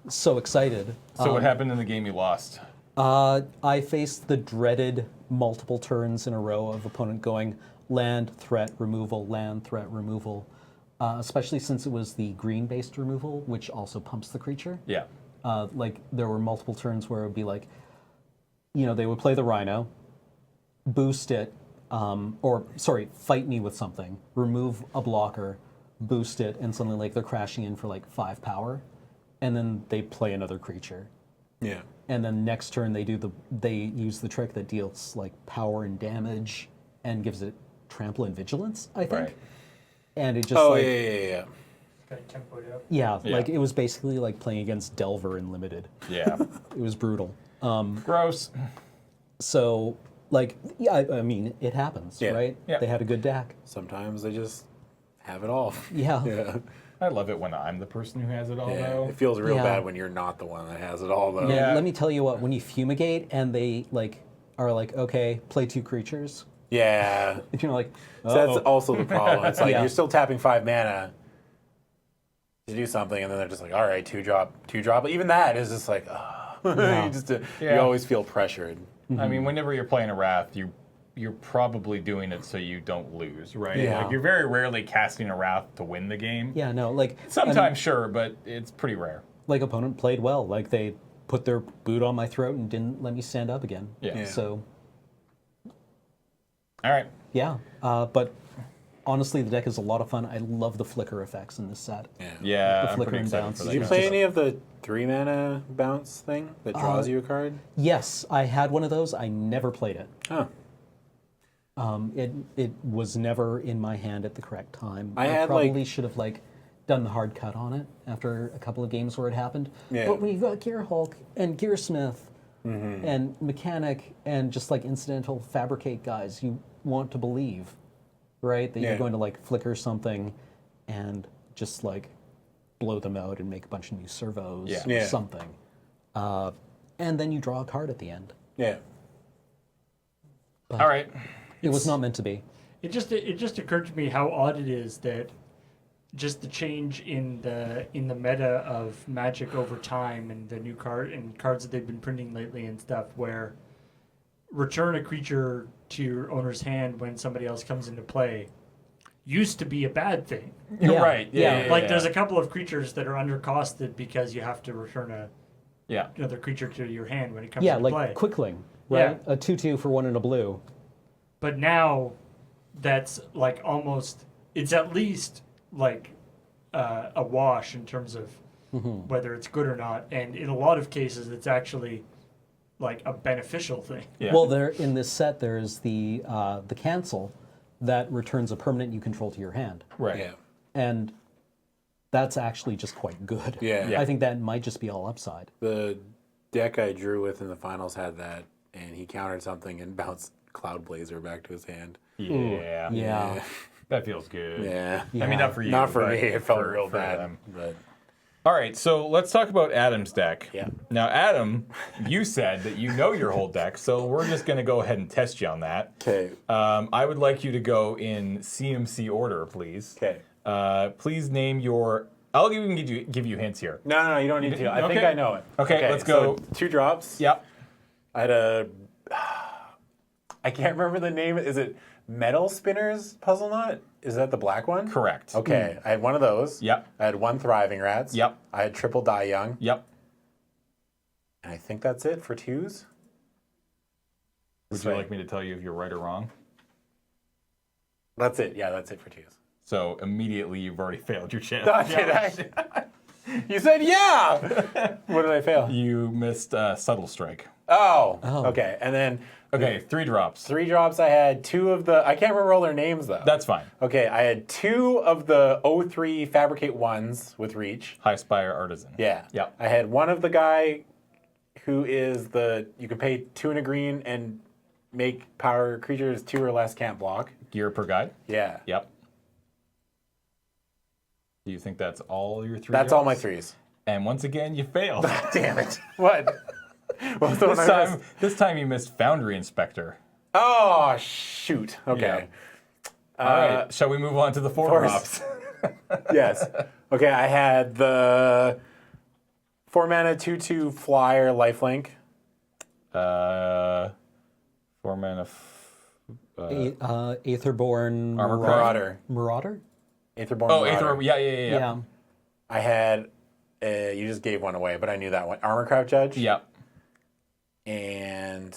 C: so excited.
A: So what happened in the game you lost?
C: I faced the dreaded multiple turns in a row of opponent going land, threat, removal, land, threat, removal. Especially since it was the green-based removal, which also pumps the creature.
A: Yeah.
C: Like there were multiple turns where it would be like, they would play the Rhino, boost it, fight me with something, remove a blocker, boost it, and suddenly like they're crashing in for like 5 power, and then they play another creature,
B: Yeah.
C: and then next turn they use the trick that deals like power and damage and gives it trample and vigilance, I think,
A: Right.
C: and it just
B: Yeah.
D: Kind of tempoed up.
C: yeah,
A: Yeah.
C: like it was basically like playing against Delver in Limited.
A: Yeah.
C: It was brutal.
A: Gross.
C: So, like, yeah, I mean, it happens,
B: Yeah.
C: right?
A: Yeah.
C: They had a good deck.
B: Sometimes they just have it all.
C: Yeah.
B: Yeah.
A: I love it when I'm the person who has it all,
B: Yeah.
A: though.
B: It feels real
C: Yeah.
B: bad when you're not the one that has it all, though.
A: Yeah.
C: Let me tell you what, when you fumigate and they, like, are like, okay, play 2 creatures,
B: Yeah.
C: and you're like,
B: So that's
C: "Uh-oh."
B: also the problem. It's like
C: Yeah.
B: you're still tapping 5 mana to do something, and then they're just like, all right, 2-drop. But even that is just like,
C: Yeah.
B: you
A: Yeah.
B: always feel pressured.
A: I mean, whenever you're playing a Wrath, you're probably doing it so you don't lose, right?
C: Yeah.
A: Like you're very rarely casting a Wrath to win the game.
C: Yeah, no, like,
A: Sometimes, sure, but it's pretty rare.
C: like, opponent played well. Like, they put their boot on my throat and didn't let me stand up again.
A: Yeah.
B: Yeah.
C: So,
A: All right.
C: yeah. But honestly, the deck is a lot of fun. I love the flicker effects in this set.
B: Yeah.
A: Yeah,
C: The
A: I'm
C: flicker
A: pretty
C: and
A: excited
C: bounce.
A: for
B: Did
A: that
B: you
A: guy.
B: play any of the 3-mana bounce thing that draws you a card?
C: Yes, I had one of those. I never played it.
B: Oh.
C: It was never in my hand at the correct time.
B: I had,
C: probably should have like done the hard cut on it after a couple of games where it happened.
B: Yeah.
C: But when you've got Gear Hulk and Gearsmith and Mechanic and just like incidental fabricate guys, you want to believe, right, that
B: Yeah.
C: you're going to like flicker something and just like blow them out and make a bunch of new servos
A: Yeah.
C: or
B: Yeah.
C: something. And then you draw a card at the end.
B: Yeah.
A: All right.
C: It was not meant to be.
D: It just occurred to me how odd it is that just the change in the meta of Magic over time and the new cards that they've been printing lately and stuff, where return a creature to your owner's hand when somebody else comes into play used to be a bad thing.
A: You're
C: Yeah.
A: right. Yeah.
C: Yeah.
D: Like there's a couple of creatures that are undercosted because you have to return
A: Yeah.
D: another creature to your hand when it comes
C: Yeah,
D: into
C: like
D: play.
C: Quickling, right? A 2/2 for 1 and a blue.
D: But now that's like almost, it's at least like a wash in terms of whether it's good or not. And in a lot of cases, it's actually like a beneficial thing.
A: Yeah.
C: Well, there in this set there is the cancel that returns a permanent you control to your hand,
A: right.
B: Yeah.
C: and that's actually just quite good.
B: Yeah.
A: Yeah.
C: I think that might just be all upside.
B: The deck I drew with in the finals had that, and he countered something and bounced Cloud Blazer back to his hand.
A: Yeah.
C: Yeah.
A: That feels good.
B: Yeah.
A: I mean, not for you.
B: Not for
A: but
B: me. It felt
A: for-
B: real
A: for
B: bad.
A: them.
B: But
A: All right, so let's talk about Adam's deck.
B: Yeah.
A: Now, Adam, you said that you know your whole deck, so we're just going to go ahead and test you on that.
B: okay.
A: I would like you to go in CMC order, please.
B: Okay.
A: Please name your. I'll even give you hints here.
B: No, you don't need to. I think
A: Okay.
B: I know it.
A: Okay, let's go.
B: So 2 drops.
A: Yep.
B: I had a. I can't remember the name. Is it Metal Spinners Puzzle Knot? Is that the black one?
A: Correct.
B: Okay, I had one of those.
A: Yep.
B: I had 1 Thriving Rats.
A: Yep.
B: I had triple Die Young.
A: Yep.
B: And I think that's it for 2s.
A: Would you like me to tell you if you're right or wrong?
B: That's it. Yeah, that's it for 2s.
A: So immediately you've already failed your chance.
B: Did I? You said yeah! What did I fail?
A: You missed Subtle Strike.
B: Oh.
C: Oh.
B: Okay, and then
A: Okay, 3 drops.
B: 3 drops, I had 2 of the. I can't remember all their names though.
A: That's fine.
B: Okay, I had 2 of the 03 Fabricate 1s with Reach.
A: High Spire Artisan.
B: Yeah.
A: Yep.
B: I had 1 of the guy who is the. You can pay 2 and a green and make power creatures 2 or less can't block.
A: Gear per guide.
B: Yeah.
A: Yep. Do you think that's all your 3
B: That's all my
A: drops?
B: 3s.
A: And once again, you failed.
B: Damn it. What? What was the one I missed?
A: This time you missed Foundry Inspector.
B: Oh, shoot. Okay.
A: All right, shall we move on to the 4
B: course.
A: drops?
B: Yes. Okay, I had the 4 mana 2/2 flyer lifelink.
A: 4 mana.
C: Aetherborn
B: Marauder.
C: Aetherborn
A: Oh,
C: Marauder.
A: Aether. Yeah.
B: I had, you just gave one away, but I knew that one. Armorcraft Judge.
A: Yep.
B: And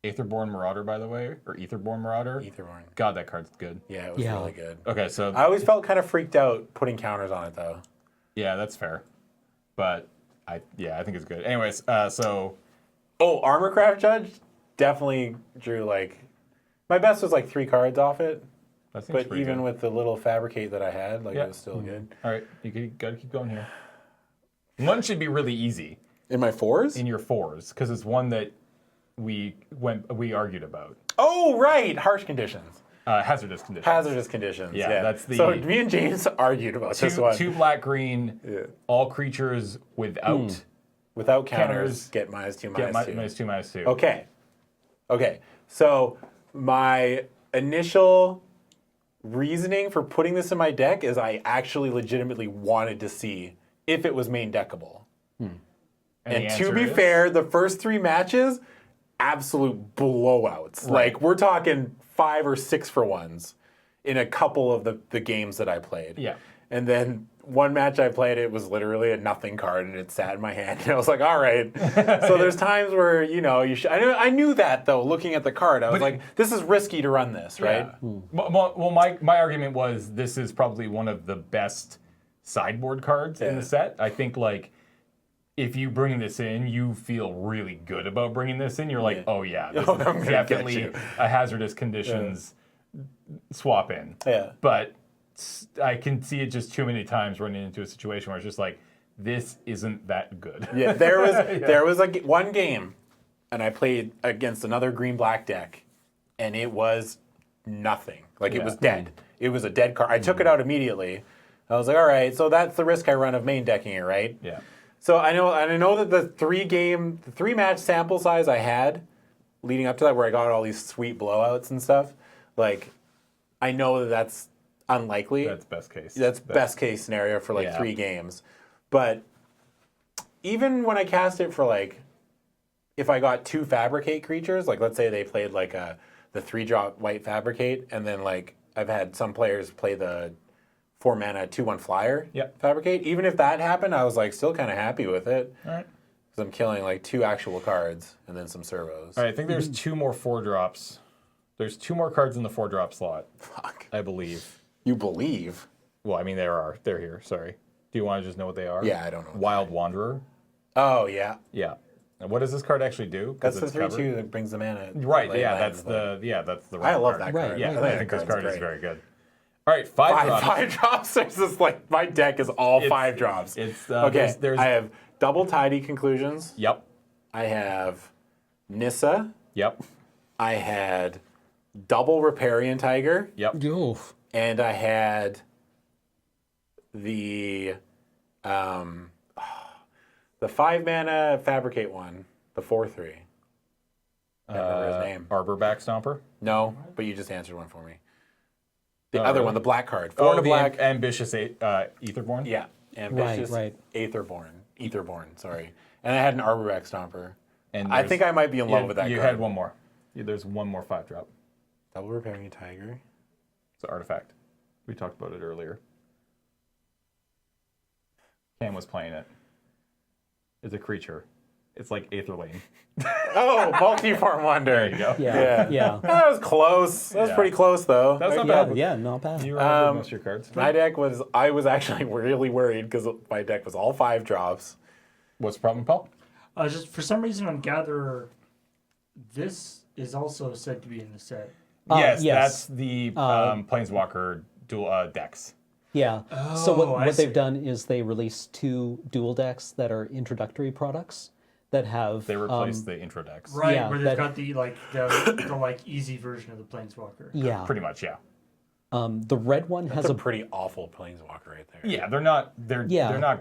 A: Aetherborn Marauder, by the way, or Aetherborn Marauder.
B: Aetherborn.
A: God, that card's good.
B: Yeah, it was really good.
A: Okay, so
B: I always felt kind of freaked out putting counters on it, though.
A: yeah, that's fair. But I think it's good. Anyways, so
B: Oh, Armorcraft Judge definitely drew like, my best was like 3 cards off it.
A: that seems
B: But
A: pretty
B: even
A: good.
B: with the little fabricate that I had, like it was still good.
A: All right, you got to keep going here. One should be really easy
B: In my 4s?
A: in your 4s because it's one that we argued about.
B: Oh, right. Harsh conditions.
A: Hazardous conditions.
B: Hazardous conditions.
A: Yeah, that's the-
B: So me and James argued about this one.
A: 2 black green.
B: Yeah.
A: All creatures without
B: Without counters,
A: Counters,
B: get -2,
A: get
B: -2.
A: -2/-2.
B: Okay. So my initial reasoning for putting this in my deck is I actually legitimately wanted to see if it was main deckable. And
A: the
B: to
A: answer
B: be
A: is?
B: fair, the first 3 matches, absolute blowouts.
A: Right.
B: Like we're talking 5 or 6 for ones in a couple of the games that I played.
A: Yeah.
B: And then one match I played, it was literally a nothing card, and it sat in my hand, and I was like, all right. So there's times where, you should. I knew that, though, looking at the card. I was like, this is risky to run this, right?
A: Yeah. Well, my argument was this is probably one of the best sideboard cards in the set. I think, like, if you bring this in, you feel really good about bringing this in. You're like, oh, yeah, this
B: I'm
A: is
B: gonna get
A: definitely
B: you.
A: a hazardous conditions swap in.
B: Yeah.
A: But I can see it just too many times running into a situation where it's just like, this isn't that good.
B: Yeah, there was one game, and I played against another green-black deck, and it was nothing. Like, it was dead. It was a dead card. I took it out immediately. I was like, all right, so that's the risk I run of main decking it, right?
A: Yeah.
B: So I know that the 3-match sample size I had leading up to that, where I got all these sweet blowouts and stuff, like, I know that that's unlikely.
A: That's best case.
B: That's best case scenario for like 3 games. But even when I cast it for like, if I got 2 fabricate creatures, like let's say they played like the 3-drop white fabricate, and then like I've had some players play the 4 mana 2/1 flyer fabricate. Even if that happened, I was like still kind of happy with it.
A: All right.
B: Because I'm killing like 2 actual cards and then some servos.
A: All right, I think there's 2 more 4-drops. There's 2 more cards in the 4-drop slot,
B: Fuck.
A: I believe.
B: You believe?
A: Well, I mean, they're here. Sorry. Do you want to just know what they are?
B: Yeah, I don't know.
A: Wild Wanderer.
B: Oh yeah.
A: Yeah. And what does this card actually do? 'Cause
B: That's the
A: it's
B: 3/2
A: covered.
B: that brings the mana.
A: Right.
B: Like,
A: Yeah.
B: land
A: That's
B: play.
A: the.
B: I
A: right
B: love
A: card.
B: that card.
C: Right,
A: Yeah,
C: right,
A: I
C: right.
A: think this
B: That
A: card
B: card's
A: is
B: great.
A: very good. All right, 5 drops.
B: 5 drops. There's just like my deck is all
A: It's-
B: 5 drops.
A: it's,
B: okay.
A: there's-
B: I have double tidy conclusions.
A: Yep.
B: I have Nissa.
A: Yep.
B: I had double Riparian Tiger,
A: Yep.
C: Oof.
B: and I had the 5 mana Fabricate one, the 4/3. Can't remember his name.
A: Arbor Backstomper.
B: No, but you just answered one for me. The
A: Oh,
B: other
A: really?
B: one, the black card, 4 and a
A: the
B: black.
A: ambitious Aetherborn.
B: Yeah, ambitious
C: right.
B: Aetherborn. Sorry, and I had an Arborback Stomper.
A: And
B: I think I might be in love with that
A: You
B: card.
A: had one more. There's one more 5-drop.
B: Double Repairing Tiger.
A: It's an artifact. We talked about it earlier. Cam was playing it. It's a creature. It's like Aetherlane.
B: Oh, Multiform Wonder.
A: There you go.
C: Yeah. Yeah.
B: That was close. That was
A: Yeah.
B: pretty close, though.
A: That was not
C: Yeah,
A: bad.
C: yeah, not bad.
A: You remember most of your cards.
B: My deck was, I was actually really worried because my deck was all 5 drops.
A: What's the problem, Paul?
D: Just for some reason on Gatherer, this is also said to be in the set.
A: Yes,
C: yes.
A: that's the Planeswalker dual decks.
C: Yeah. So
D: Oh, I
C: what
D: see.
C: they've done is they released 2 dual decks that are introductory products that have
A: They replaced the intro decks.
D: Right,
C: Yeah,
D: where they've
C: that-
D: got the like the like easy version of the Planeswalker.
C: yeah.
A: Pretty much, yeah.
C: The red one
B: That's
C: has
B: a pretty awful planeswalker right there.
A: Yeah, they're not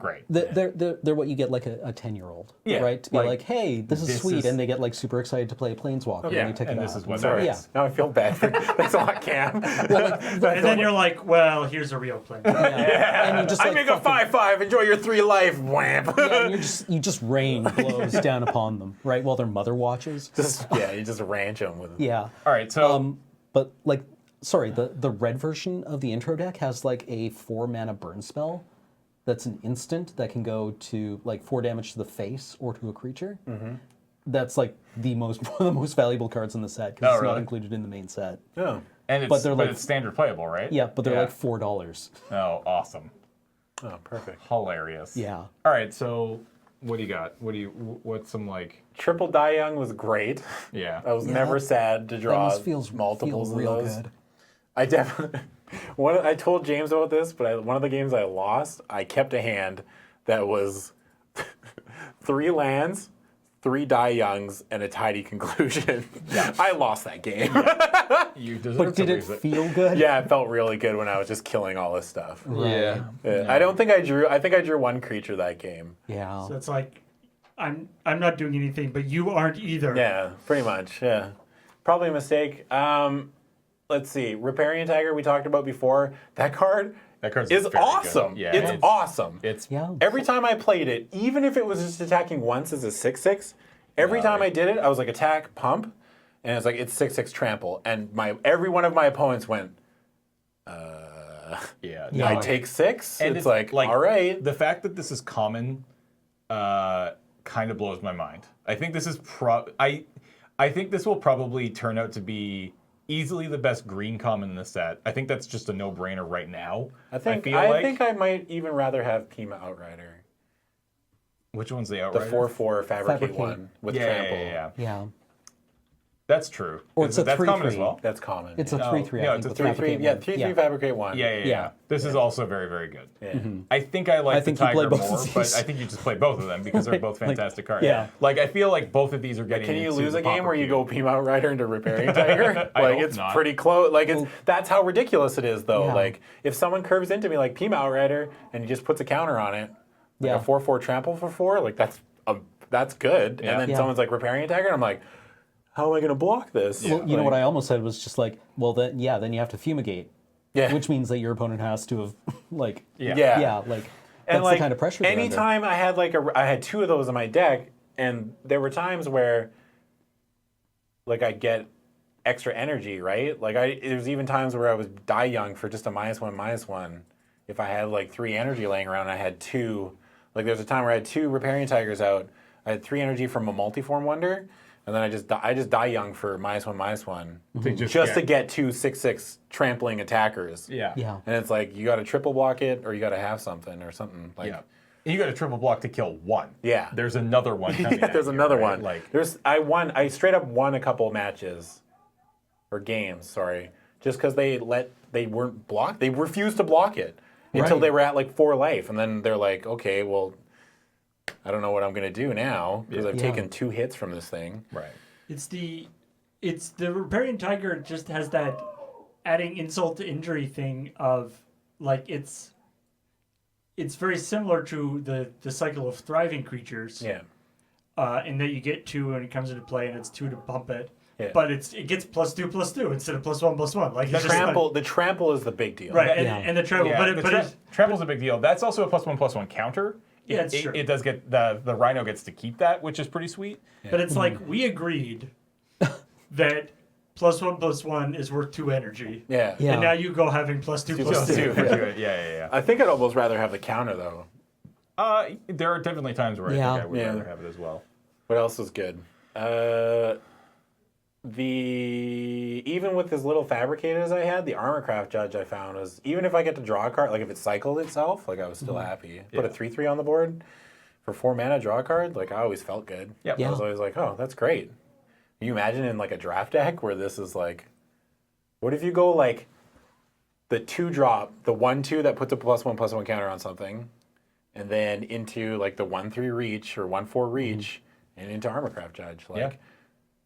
A: great.
C: They're what you get like a 10-year-old,
A: Yeah,
C: right? To be
A: like,
C: like, hey, this is sweet, and they get like super excited to play Planeswalker,
A: Yeah,
C: and you take
A: and
C: it
A: this
C: out.
A: is what
B: Sorry.
A: that
C: Yeah.
A: is.
B: Now I feel bad for thanks a lot, Cam.
D: And then you're like, well, here's a real plane.
C: And you just
B: I
C: like
B: make a 5/5. Enjoy your 3 life. Wham.
C: yeah, and you just rain blows down upon them, right? While their mother watches.
B: You just ranch them with.
C: Yeah.
A: All right, so
C: But like, sorry, the red version of the intro deck has like a 4-mana burn spell. That's an instant that can go to like 4 damage to the face or to a creature. Mm-hmm. That's like one of the most valuable cards in the set because it's not
A: really?
C: included in the main set.
B: Oh.
A: and it's
C: but they're
A: it's standard playable, right?
C: Yeah, but they're like $4.
A: Oh, awesome.
B: Oh, perfect.
A: Hilarious.
C: Yeah.
A: All right, so what do you got? What's some like
B: Triple Die Young was great.
A: yeah.
B: I was never sad to draw
C: That feels
B: multiples of
C: real
B: those.
C: good.
B: I definitely. I told James about this, but one of the games I lost, I kept a hand that was 3 lands, 3 Die Youngs, and a tidy conclusion. Yeah. I lost that game.
A: You deserve
C: But did
A: to
C: it
A: lose
C: feel good?
B: Yeah, it felt really good when I was just killing all this stuff.
A: Yeah.
B: Yeah. I don't think I drew. I think I drew 1 creature that game.
C: Yeah.
D: So it's like, I'm not doing anything, but you aren't either.
B: Yeah, pretty much. Yeah, probably a mistake. Let's see, Riparian Tiger we talked about before. That card
A: card's
B: is
A: very good.
B: awesome.
A: Yeah,
B: it's awesome.
A: It's
C: Yeah.
B: Every time I played it, even if it was just attacking once as a 6/6, every time I did it, I was like attack, pump, and it's like it's 6/6 trample, and every one of my opponents went.
A: yeah.
C: Yeah.
B: I
A: no,
B: take 6.
A: and
B: It's like all right.
A: The fact that this is common kind of blows my mind. I think this is I think this will probably turn out to be easily the best green common in the set. I think that's just a no-brainer right now.
B: I think I might even rather have Pima Outrider,
A: Which one's the
B: the
A: outrider?
B: 4/4 fabricate
C: Fabricate.
B: one with
A: yeah,
B: trample.
A: yeah.
C: Yeah.
A: That's true.
C: Or it's a
A: that's common as
C: 3/3.
A: well.
B: That's common.
C: It's a
B: yeah.
C: 3/3.
A: no,
C: I
A: it's
C: think,
A: a
C: with
B: 3/3.
C: Fabricate
B: Yeah,
C: one.
B: 3/3 fabricate one.
A: Yeah. This is also very, very good.
B: Yeah.
A: I think I like
C: I think
A: the
C: you play
A: Tiger
C: both
A: more,
C: of
A: but
C: these.
A: I think you just play both of them because they're both fantastic cards.
C: yeah.
A: Like, I feel like both of these are getting
B: Can you
A: into
B: lose
A: the
B: a game
A: popper
B: where you
A: queue.
B: go Pima Outrider into Riparian Tiger?
A: I
B: Like
A: hope
B: it's
A: not.
B: pretty close. Like that's how ridiculous it is though.
C: Yeah.
B: Like if someone curves into me like Pima Outrider and he just puts a counter on it, like
C: Yeah.
B: a 4/4 trample for 4, like that's good.
A: Yeah.
B: And then
C: Yeah.
B: someone's like Riparian Tiger, and I'm like, how am I going to block this?
C: Well, you know what I almost said was just like, well, then you have to fumigate,
B: Yeah.
C: which means that your opponent has to have like,
A: Yeah.
C: like
B: And
C: that's
B: like
C: the kind of pressure. they're under.
B: anytime I had I had 2 of those in my deck, and there were times where like I'd get extra energy, right? Like there's even times where I was die young for just a -1/-1. If I had like 3 energy laying around, I had 2. Like there's a time where I had 2 Riparian Tigers out. I had 3 energy from a Multiform Wonder, and then I just die young for -1/-1 just to get 2 6/6 trampling attackers.
A: Yeah.
C: Yeah.
B: And it's like you got to triple block it, or you got to have something or something like.
A: Yeah. And you got a triple block to kill one.
B: Yeah.
A: There's another one coming at
B: There's
A: you,
B: another
A: right?
B: one.
A: Like,
B: I straight up won a couple matches, or games, sorry, just because they weren't blocked. They refused to block it until
C: Right.
B: they were at like 4 life, and then they're like, okay, well, I don't know what I'm gonna do now because I've
C: Yeah.
B: taken 2 hits from this thing.
A: right.
D: It's the Riparian Tiger just has that adding insult to injury thing of like it's very similar to the cycle of thriving creatures.
B: Yeah.
D: In that you get 2 when it comes into play and it's 2 to bump it.
B: Yeah.
D: But it gets +2/+2 instead of +1/+1. Like
B: The
D: it's just
B: trample, the trample is the big deal.
D: right,
C: Yeah.
D: and the trample,
A: Yeah,
D: but it's,
A: trample's a big deal. That's also a +1/+1 counter.
D: Yeah, it's true.
A: It does get the Rhino gets to keep that, which is pretty sweet.
D: but it's like we agreed that +1/+1 is worth 2 energy.
B: Yeah.
C: Yeah.
D: And now you go having +2/+2.
A: Yeah.
B: I think I'd almost rather have the counter though.
A: There are definitely times where I
C: Yeah.
A: think I would
B: Yeah.
A: rather have it as well.
B: What else was good? Even with as little fabricated as I had, the Armorcraft Judge I found was, even if I get to draw a card, like if it cycled itself, like I was still happy. Put a
A: Yeah.
B: 3/3 on the board for 4 mana, draw a card, like I always felt good.
A: Yep.
B: I was always like, oh, that's great. Can you imagine in like a draft deck where this is like, what if you go like the 2-drop, the 1/2 that puts a +1/+1 counter on something, and then into like the 1/3 reach or 1/4 reach, and into Armorcraft Judge, like.
A: Yeah.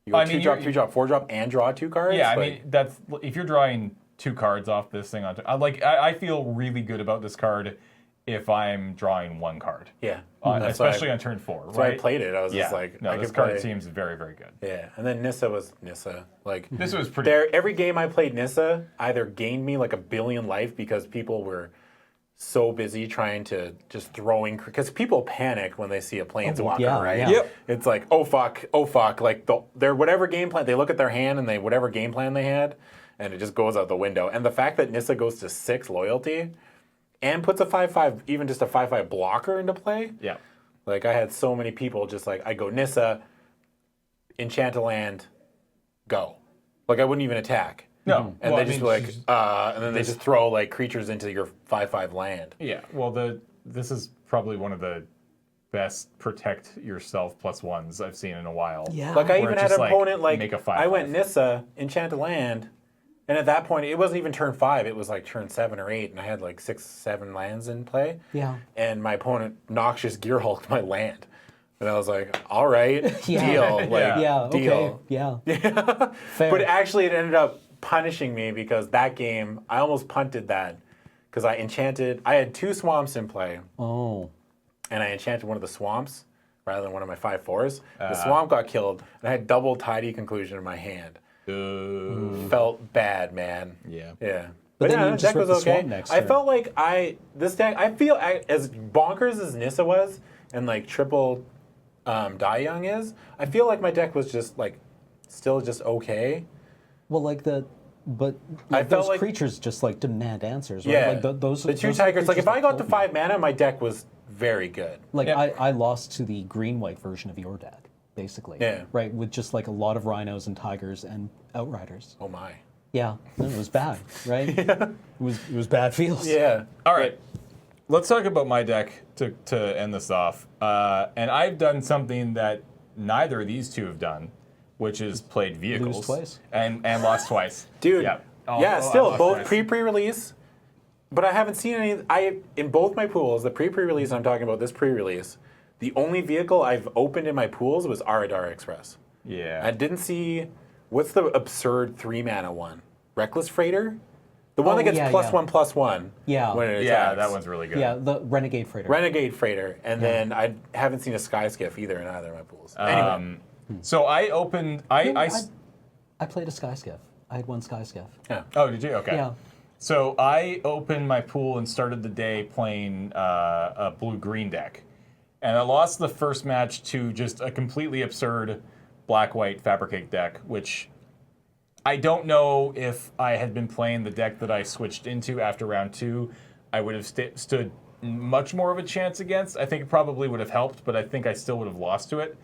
B: You go
A: I mean,
B: 2-drop,
A: you're-
B: 3-drop, 4-drop, and draw 2 cards.
A: Yeah, I
B: like,
A: mean that's if you're drawing 2 cards off this thing. I feel really good about this card if I'm drawing 1 card.
B: Yeah.
A: Especially on turn 4.
B: So I played it. I was just like,
A: no,
B: I
A: this
B: could
A: card
B: play.
A: seems very, very good.
B: Yeah, and then Nissa was Nissa. Like
A: This was pretty.
B: every game I played Nissa either gained me like a billion life because people were so busy trying to just throwing because people panic when they see a planeswalker,
C: yeah,
B: right?
C: yeah.
A: Yep.
B: It's like oh fuck. Like their whatever game plan they look at their hand and they whatever game plan they had, and it just goes out the window. And the fact that Nissa goes to 6 loyalty, and puts a 5/5 even just a 5/5 blocker into play.
A: Yeah.
B: Like I had so many people just like I go Nissa, enchant a land, go. Like I wouldn't even attack.
A: No.
B: And
A: well,
B: they just
A: I
B: be
A: mean,
B: like, and then they just throw like creatures into your 5/5 land.
A: Yeah. Well, this is probably one of the best protect yourself +1s I've seen in a while.
C: Yeah.
B: Like I
A: Where
B: even
A: it's
B: had
A: just
B: an opponent
A: make a
B: like
A: 5/5.
B: I went Nissa, enchant a land, and at that point it wasn't even turn 5. It was like turn 7 or 8, and I had like 6, 7 lands in play.
C: Yeah.
B: And my opponent noxious gear hulked my land, and I was like, all right,
C: Yeah.
B: deal, like
C: Yeah.
B: deal.
C: Okay. Yeah. Fair.
B: But actually, it ended up punishing me because that game, I almost punted that because I enchanted. I had 2 swamps in play,
C: Oh.
B: and I enchanted one of the swamps rather than one of my 5/4s. The swamp got killed, and I had double tidy conclusion in my hand. Felt bad, man.
A: Yeah.
B: Yeah.
C: But then
B: yeah,
C: you
B: the
C: just
B: deck
C: rip
B: was
C: the swamp
B: okay.
C: next
B: I
C: turn.
B: felt like this deck. I feel as bonkers as Nissa was, and like triple Die Young is. I feel like my deck was just like still just okay.
C: Well, but
B: I felt
C: those
B: like-
C: creatures just like demand answers, right?
B: Yeah,
C: Like those.
B: the 2
C: those
B: tigers. Like
C: creatures
B: if I
C: that
B: got to
C: told me.
B: 5 mana, my deck was very good.
C: Like
A: Yeah.
C: I lost to the green-white version of your deck, basically.
B: Yeah.
C: Right, with just like a lot of rhinos and tigers and outriders.
B: Oh my.
C: Yeah, no, it was bad, right? It was bad feels.
B: Yeah.
A: All right. Let's talk about my deck to end this off. And I've done something that neither of these two have done, which is played vehicles.
C: Lose twice.
A: And lost twice.
B: Dude.
A: Yeah.
B: Yeah.
A: I
B: Still
A: lost
B: both
A: twice.
B: pre-release. But I haven't seen any. In both my pools, the pre-release I'm talking about, this pre-release, the only vehicle I've opened in my pools was Aradar Express.
A: Yeah.
B: I didn't see. What's the absurd 3 mana one? Reckless Freighter? The one
C: Oh,
B: that gets
C: yeah, yeah.
B: +1/+1.
C: Yeah.
B: When it
A: Yeah,
B: attacks.
A: that one's really good.
C: Yeah, the renegade freighter.
B: Renegade Freighter. And then I haven't seen a Sky Skiff either in either of my pools. Anyway.
A: So I opened.
C: I played a sky skiff. I had one sky skiff.
B: Yeah.
A: Oh, did you? Okay.
C: Yeah.
A: So I opened my pool and started the day playing a blue-green deck. And I lost the first match to just a completely absurd black-white Fabricate deck, which I don't know if I had been playing the deck that I switched into after round 2, I would have stood much more of a chance against. I think it probably would have helped, but I think I still would have lost to it.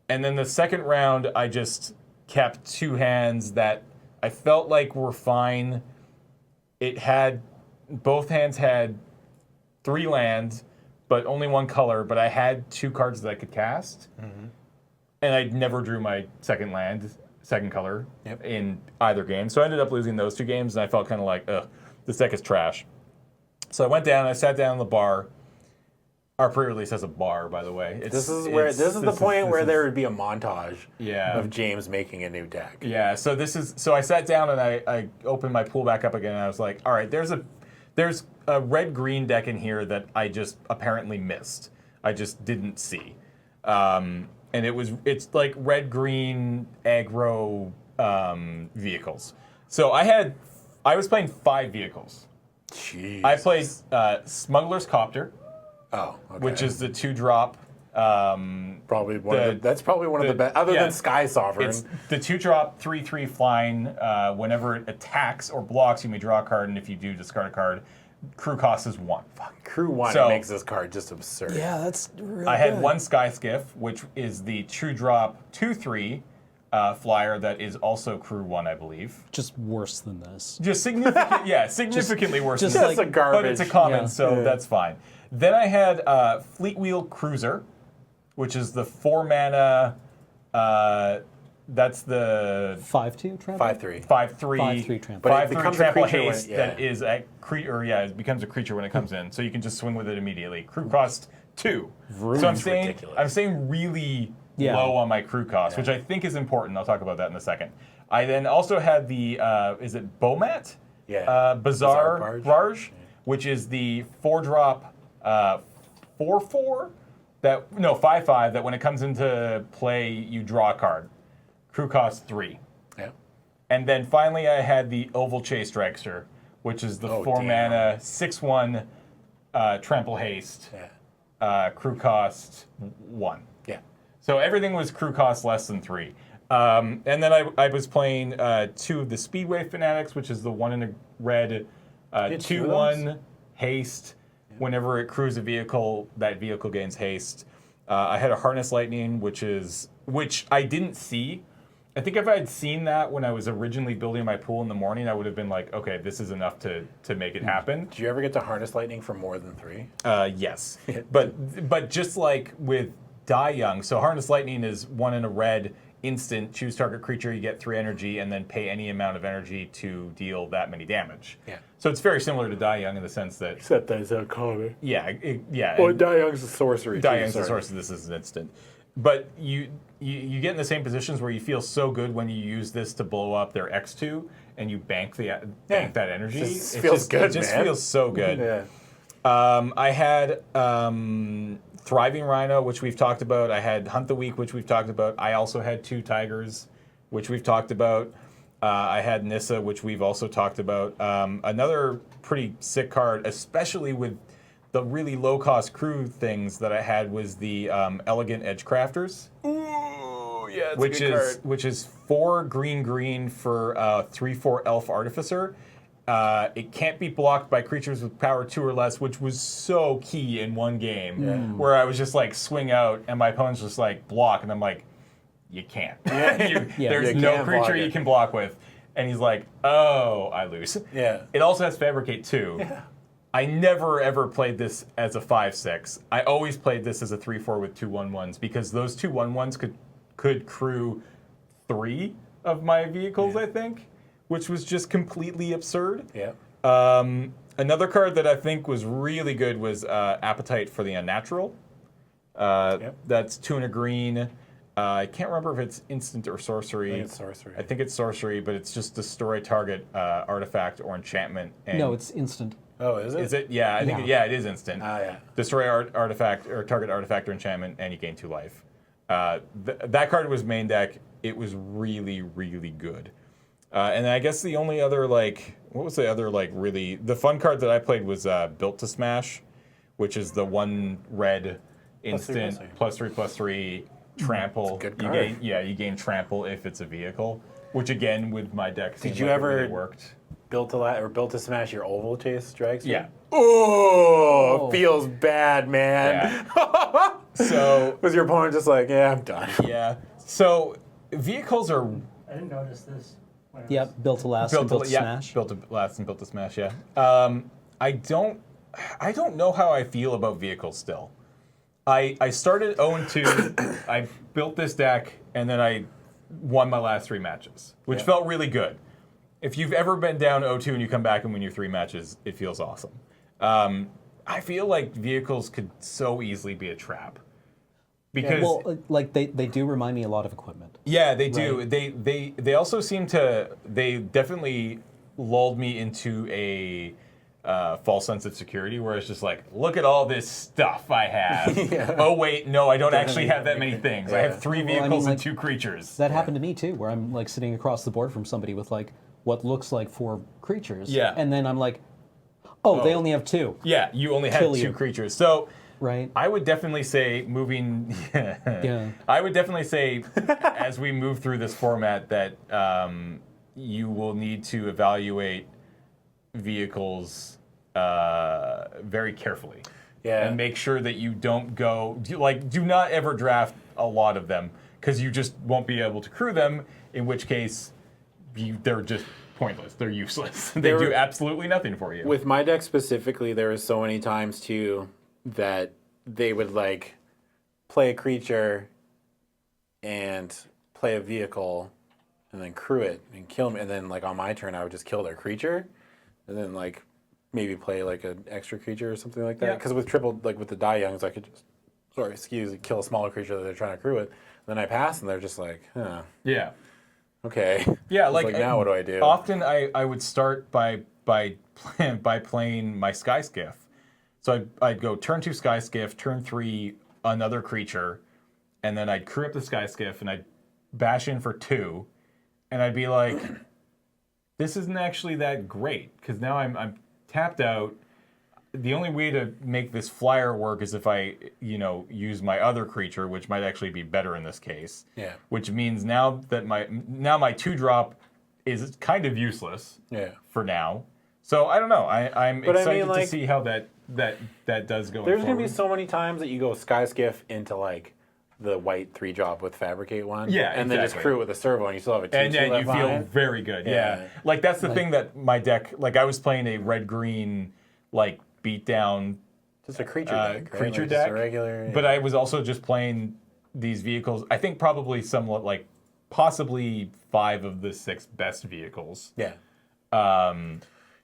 A: And then the second round, I just kept 2 hands that I felt like were fine. Both hands had 3 lands, but only 1 color, but I had 2 cards that I could cast. And I never drew my second color in either game. So I ended up losing those 2 games, and I felt kind of like, ugh, this deck is trash. So I went down, I sat down in the bar. Our pre-release has a bar, by the way.
B: This is the point where there would be a montage of James making a new deck.
A: Yeah, so I sat down and I opened my pool back up again, and I was like, all right, there's a red-green deck in here that I just apparently missed. I just didn't see. And it's like red-green aggro vehicles. So I was playing 5 vehicles.
B: Jeez.
A: I played Smuggler's Copter,
B: Oh, okay.
A: which is the 2-drop.
B: Probably that's probably one of the best, other than Sky Sovereign.
A: It's the 2-drop 3/3 flying. Whenever it attacks or blocks, you may draw a card, and if you do, discard a card. Crew cost is 1.
B: Crew 1
A: So-
B: makes this card just absurd.
C: Yeah, that's really
A: I had
C: good.
A: 1 Sky Skiff, which is the 2-drop 2/3 flyer that is also Crew 1, I believe.
C: Just worse than this.
A: Just significantly worse
C: just
A: than
B: That's
A: this.
B: a garbage.
A: But it's a common,
C: Yeah.
A: so that's fine. Then I had Fleet Wheel Cruiser, which is the 4 mana. That's the
C: 5/2 trample.
B: 5/3.
A: 5/3.
C: 5/3 trample.
B: But it
A: 5/3
B: becomes a
A: trample
B: creature when
A: haste
B: it-
A: that
B: yeah.
A: is a creature. Yeah, it becomes a creature when it comes in, so you can just swing with it immediately. Crew cost 2. So I'm saying
B: ridiculous.
A: really
C: Yeah.
A: low on my crew cost, which I think is important. I'll talk about that in a second. I then also had the is it Bomat,
B: Yeah.
A: Bizarre
B: Bizarre
A: Barge, which is the 4-drop 4/4 5/5 that when it comes into play you draw a card. Crew cost 3.
B: Yeah.
A: And then finally I had the Oval Chase Dragster, which is the 4-mana 6/1 trample haste.
B: Yeah.
A: Crew cost 1.
B: Yeah.
A: So everything was crew cost less than 3. And then I was playing 2 of the Speedway Fanatics, which is the 1 in a red
B: had
A: 2/1 haste. Whenever it crews a vehicle, that vehicle gains haste. I had a Harness Lightning, which I didn't see. I think if I had seen that when I was originally building my pool in the morning, I would have been like, okay, this is enough to make it happen.
B: Did you ever get to Harness Lightning for more than 3?
A: Yes. But just like with Die Young, so Harness Lightning is 1 in a red instant, choose target creature, you get 3 energy, and then pay any amount of energy to deal that many damage.
B: Yeah.
A: So it's very similar to Die Young in the sense that...
B: Except that it's uncommon.
A: Yeah, yeah.
B: Well, Die Young's a sorcery.
A: Die Young's the sorcery, this is an instant. But you get in the same positions where you feel so good when you use this to blow up their X2, and you bank that energy.
B: It just feels good,
A: It just
B: man.
A: feels so good.
B: Yeah.
A: I had Thriving Rhino, which we've talked about. I had Hunt the Week, which we've talked about. I also had 2 Tigers, which we've talked about. I had Nissa, which we've also talked about. Another pretty sick card, especially with the really low-cost crew things that I had, was the Elegant Edge Crafters.
B: Ooh, yeah, it's a good card.
A: Which is 4 green for 3/4 Elf Artificer. It can't be blocked by creatures with power 2 or less, which was so key in one game where I was just like swing out and my opponent's just like block, and I'm like, you can't. There's
B: You
A: no
B: can't
A: creature
B: block
A: you
B: it.
A: can block with. And he's like, oh, I lose.
B: Yeah.
A: It also has Fabricate 2.
B: Yeah.
A: I never ever played this as a 5/6. I always played this as a 3/4 with 2 1/1s because those 2 1/1s could crew 3 of my vehicles, I think, which was just completely absurd.
B: Yeah.
A: Another card that I think was really good was Appetite for the Unnatural. That's 2 and a green. I can't remember if it's instant or sorcery.
B: I think it's sorcery.
A: I think it's sorcery, but it's just destroy target artifact or enchantment. And
C: No, it's instant.
B: Oh, is it?
A: is it? Yeah, I think it is instant.
B: Yeah.
A: Destroy artifact or target artifact or enchantment, and you gain 2 life. That card was main deck. It was really, really good. And I guess the only other what was the other really the fun card that I played was Built to Smash, which is the 1 red instant +3/+3 trample.
B: That's a good
A: You
B: card.
A: gain, you gain trample if it's a vehicle, which again with my deck seemed
B: you
A: like
B: ever-
A: it really worked.
B: Built to smash your Oval Chase Dragster?
A: Yeah.
B: Oh, feels bad, man.
A: Yeah. So
B: Was your opponent just like, yeah, I'm done?
A: yeah. So vehicles are
D: I didn't notice this. when I
C: Yep,
D: was-
C: built to last and built to smash.
A: built to last and built to smash. Yeah. I don't know how I feel about vehicles still. I started 0-2. I built this deck and then I won my last 3 matches, which felt really good. If you've ever been down 0-2 and you come back and win your 3 matches, it feels awesome. I feel like vehicles could so easily be a trap. Because
C: Well, they do remind me a lot of equipment.
A: yeah, they do.
C: Right.
A: They also seem to. They definitely lulled me into a false sense of security, where it's just like, look at all this stuff I have. Oh wait, no, I don't actually have that many things. I have 3
C: Well, I mean,
A: vehicles and
C: like,
A: 2 creatures.
C: That happened to me too, where I'm sitting across the board from somebody with what looks like 4 creatures.
A: Yeah.
C: And then I'm like, oh, they only have 2.
A: Yeah, you only have
C: Kill
A: 2
C: you.
A: creatures. So
C: Right.
A: I would definitely say moving.
C: Yeah.
A: I would definitely say as we move through this format that you will need to evaluate vehicles very carefully.
B: Yeah.
A: And make sure that you don't go do not ever draft a lot of them because you just won't be able to crew them. In which case, they're just pointless. They're useless. They
B: They were-
A: do absolutely nothing for you.
B: With my deck specifically, there was so many times too that they would play a creature and play a vehicle and then crew it and kill me, and then on my turn I would just kill their creature and then maybe play an extra creature or something like that.
A: Yeah.
B: Because with triple with the Die Youngs I could just kill a smaller creature that they're trying to crew it. Then I pass and they're just like, huh.
A: Yeah.
B: Okay.
A: Yeah,
B: It's like now what do I do?
A: Often I would start by playing my Sky Skiff. So I'd go turn 2 Sky Skiff, turn 3 another creature, and then I'd crew up the Sky Skiff and I'd bash in for 2, and I'd be like, this isn't actually that great because now I'm tapped out. The only way to make this flyer work is if I, use my other creature, which might actually be better in this case.
B: Yeah.
A: Which means now my 2-drop is kind of useless.
B: Yeah.
A: For now. So I don't know. I'm
B: But
A: excited
B: like,
A: to see how that does go.
B: There's going to be so many times that you go Sky Skiff into like the white 3-drop with Fabricate one.
A: Yeah,
B: and then just
A: exactly.
B: crew it with a servo and you still have a 2/2
A: and then you
B: left
A: feel
B: behind.
A: very good. Yeah.
B: Yeah.
A: Like that's the thing that my deck. Like I was playing a red-green like beatdown
B: Just a creature deck. Right?
A: creature
B: Like
A: deck.
B: Just a regular.
A: But I was also just playing these vehicles. I think probably somewhat like possibly 5 of the 6 best vehicles.
B: Yeah.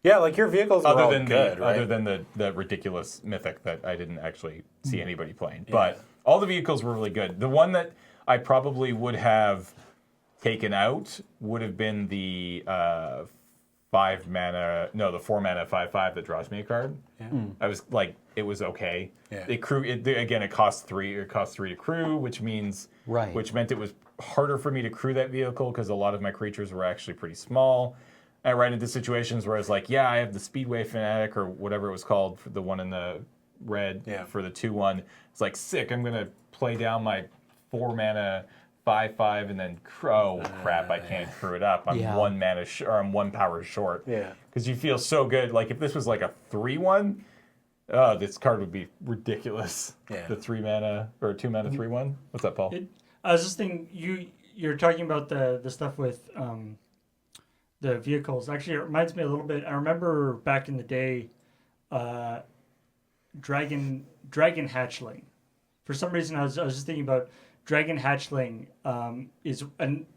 B: Yeah, like your vehicles are all good, right?
A: Other than the ridiculous mythic that I didn't actually see anybody playing. But all the vehicles were really good. The one that I probably would have taken out would have been the 4 mana 5/5 that draws me a card.
B: Yeah.
A: I was like, it was okay.
B: Yeah.
A: It cost 3. It cost 3 to crew, which meant it was harder for me to crew that vehicle because a lot of my creatures were actually pretty small. I ran into situations where I was like, yeah, I have the Speedway Fanatic or whatever it was called for the one in the red for the 2/1. It's like, sick, I'm going to play down my 4 mana 5/5 and then crap, I can't crew it up. I'm 1 mana I'm 1 power short.
B: Yeah.
A: Because you feel so good. Like if this was like a 3/1, this card would be ridiculous.
B: Yeah.
A: The 3 mana or 2 mana 3/1. What's up, Paul?
D: I was just thinking, you're talking about the stuff with the vehicles. Actually, it reminds me a little bit. I remember back in the day, Dragon Hatchling. For some reason, I was just thinking about Dragon Hatchling is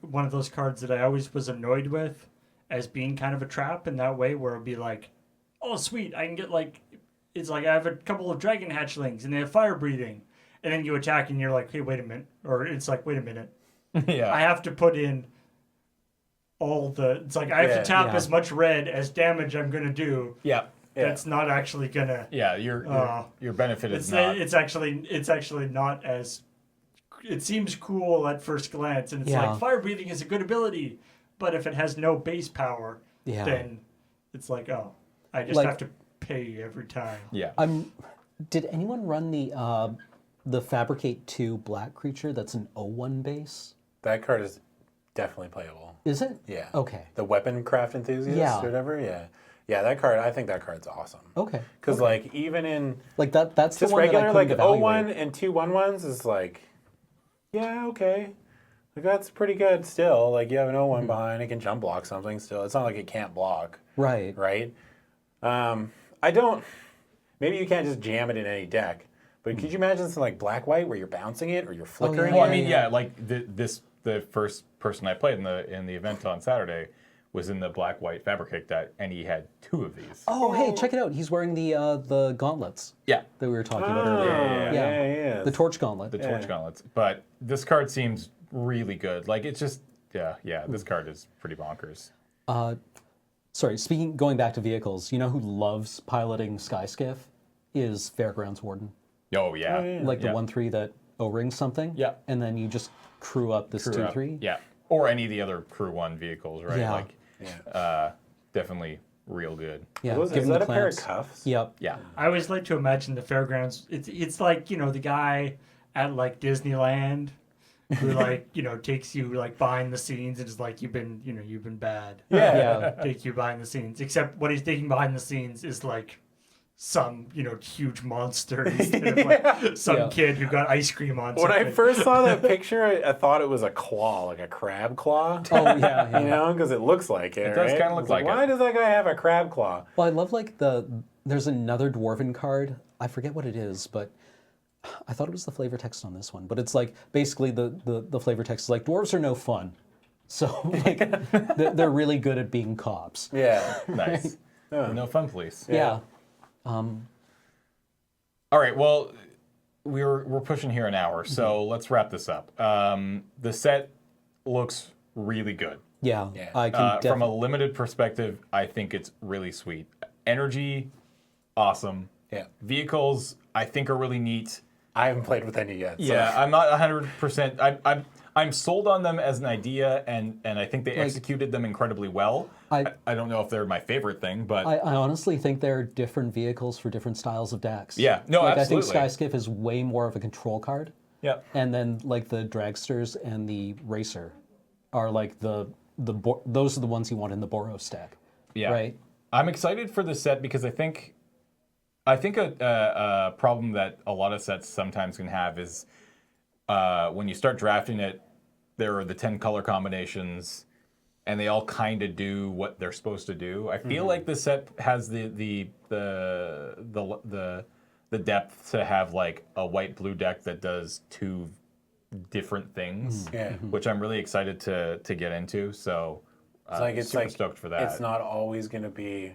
D: one of those cards that I always was annoyed with as being kind of a trap in that way, where it'd be like, oh sweet, I can get it's like I have a couple of Dragon Hatchlings and they have fire breathing, and then you attack and you're like, hey, wait a minute, or it's like, wait a minute,
A: Yeah.
D: I have to put in it's like I have to tap as much red as damage I'm gonna do.
A: Yeah.
D: That's not actually gonna.
A: Yeah, your benefit is not.
D: It's actually not as. It seems cool at first glance, and it's like fire breathing is a good ability, but if it has no base power, then it's like, oh, I just have to pay every time.
A: Yeah.
C: Did anyone run the Fabricate 2 black creature that's an 0/1 base?
B: That card is definitely playable.
C: Is it?
B: Yeah.
C: Okay.
B: The Weapon Craft Enthusiast or whatever? Yeah. Yeah, that card, I think that card's awesome.
C: Okay.
B: Because, like, even in...
C: Like, that's the
B: just
C: one
B: regular,
C: that I
B: like,
C: couldn't
B: 0/1
C: evaluate.
B: and 2/1/1s is like, yeah, okay. Like, that's pretty good still. Like, you have an 0/1 behind, it can jump block something still. It's not like it can't block.
C: Right.
B: Right? I don't... Maybe you can't just jam it in any deck. But could you imagine something like black-white where you're bouncing it or you're flickering
A: Well,
B: it?
A: I mean, like the first person I played in the event on Saturday was in the black-white Fabricate deck, and he had 2 of these.
C: Oh, hey, check it out. He's wearing the gauntlets
A: Yeah.
C: that we were talking about earlier.
B: Yeah.
C: The torch gauntlet.
A: The torch gauntlets. But this card seems really good. Like, it's just, this card is pretty bonkers.
C: Sorry, going back to vehicles, you know who loves piloting Sky Skiff is Fairgrounds Warden.
A: Oh, yeah.
C: Like the 1/3 that O-rings something.
A: Yeah.
C: And then you just crew up this
A: Crew up.
C: 2/3.
A: Yeah. Or any of the other Crew 1 vehicles, right?
C: Yeah.
A: Like, definitely real good.
C: Yeah.
B: Is
C: give him
B: that
C: the
B: a pair of
C: clamps.
B: cuffs?
C: Yep.
A: Yeah.
D: I always like to imagine the fairgrounds. It's like, the guy at like Disneyland who like, takes you like behind the scenes and is like, you've been bad.
C: Yeah.
D: Take you behind the scenes. Except what he's taking behind the scenes is like some, huge monster instead of like some kid who got ice cream on
B: When I
D: something.
B: first saw that picture, I thought it was a claw, like a crab claw.
C: Oh, yeah.
B: You know, because it looks like it.
A: It does
B: right?
A: kinda look
B: It's
A: like it.
B: Why does that guy have a crab claw?
C: Well, I love like there's another Dwarven card. I forget what it is, but I thought it was the flavor text on this one. But it's like basically the flavor text is like, dwarves are no fun. So like they're really good at being cops.
B: Yeah.
A: Nice. No fun, police.
C: Yeah.
A: All right. Well, we're pushing here an hour, so let's wrap this up. The set looks really good.
C: Yeah,
B: Yeah.
C: I can
A: From a
C: definitely.
A: limited perspective, I think it's really sweet. Energy, awesome.
B: Yeah.
A: Vehicles, I think are really neat.
B: I haven't played with any yet. So.
A: Yeah, I'm not 100%. I'm sold on them as an idea, and I think they executed them incredibly well. I don't know if they're my favorite thing, but
C: I honestly think there are different vehicles for different styles of decks.
A: Yeah, no,
C: like,
A: absolutely.
C: I think Skyskiff is way more of a control card.
A: yeah.
C: And then like the dragsters and the racer are like those are the ones you want in the Boros stack.
A: Yeah.
C: Right.
A: I'm excited for the set because I think a problem that a lot of sets sometimes can have is when you start drafting it, there are the 10 color combinations, and they all kind of do what they're supposed to do. I feel like this set has the depth to have like a white blue deck that does 2 different things,
B: Yeah.
A: which I'm really excited to get into. So
B: It's
A: super
B: like
A: stoked for that.
B: It's not always going to be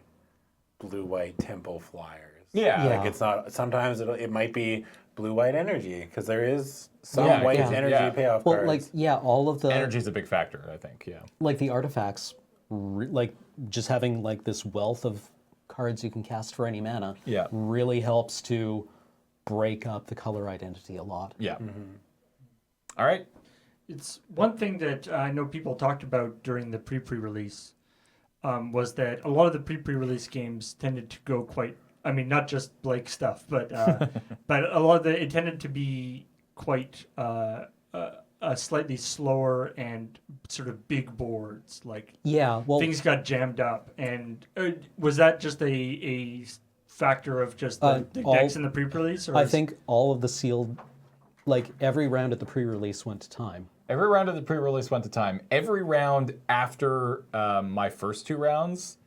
B: blue-white tempo flyers.
A: Yeah.
C: Yeah.
B: Like it's not. Sometimes it might be blue-white energy because there is some
A: Yeah,
B: white
C: yeah.
B: energy
A: Yeah.
B: payoff
C: Well,
B: cards.
C: like all of the
A: Energy is a big factor, I think. Yeah.
C: like the artifacts, like just having like this wealth of cards you can cast for any mana.
A: Yeah.
C: Really helps to break up the color identity a lot.
A: Yeah. All right.
D: It's one thing that I know people talked about during the pre-release was that a lot of the pre-release games tended to go quite. I mean, not just Blake stuff, but but a lot of it tended to be quite slightly slower and sort of big boards. Like
C: Yeah. Well,
D: things got jammed up, and was that just a factor of just the decks in the pre-release? Or
C: I think all of the sealed, like every round at the pre-release went to time.
A: Every round of the pre-release went to time. Every round after my first 2 rounds,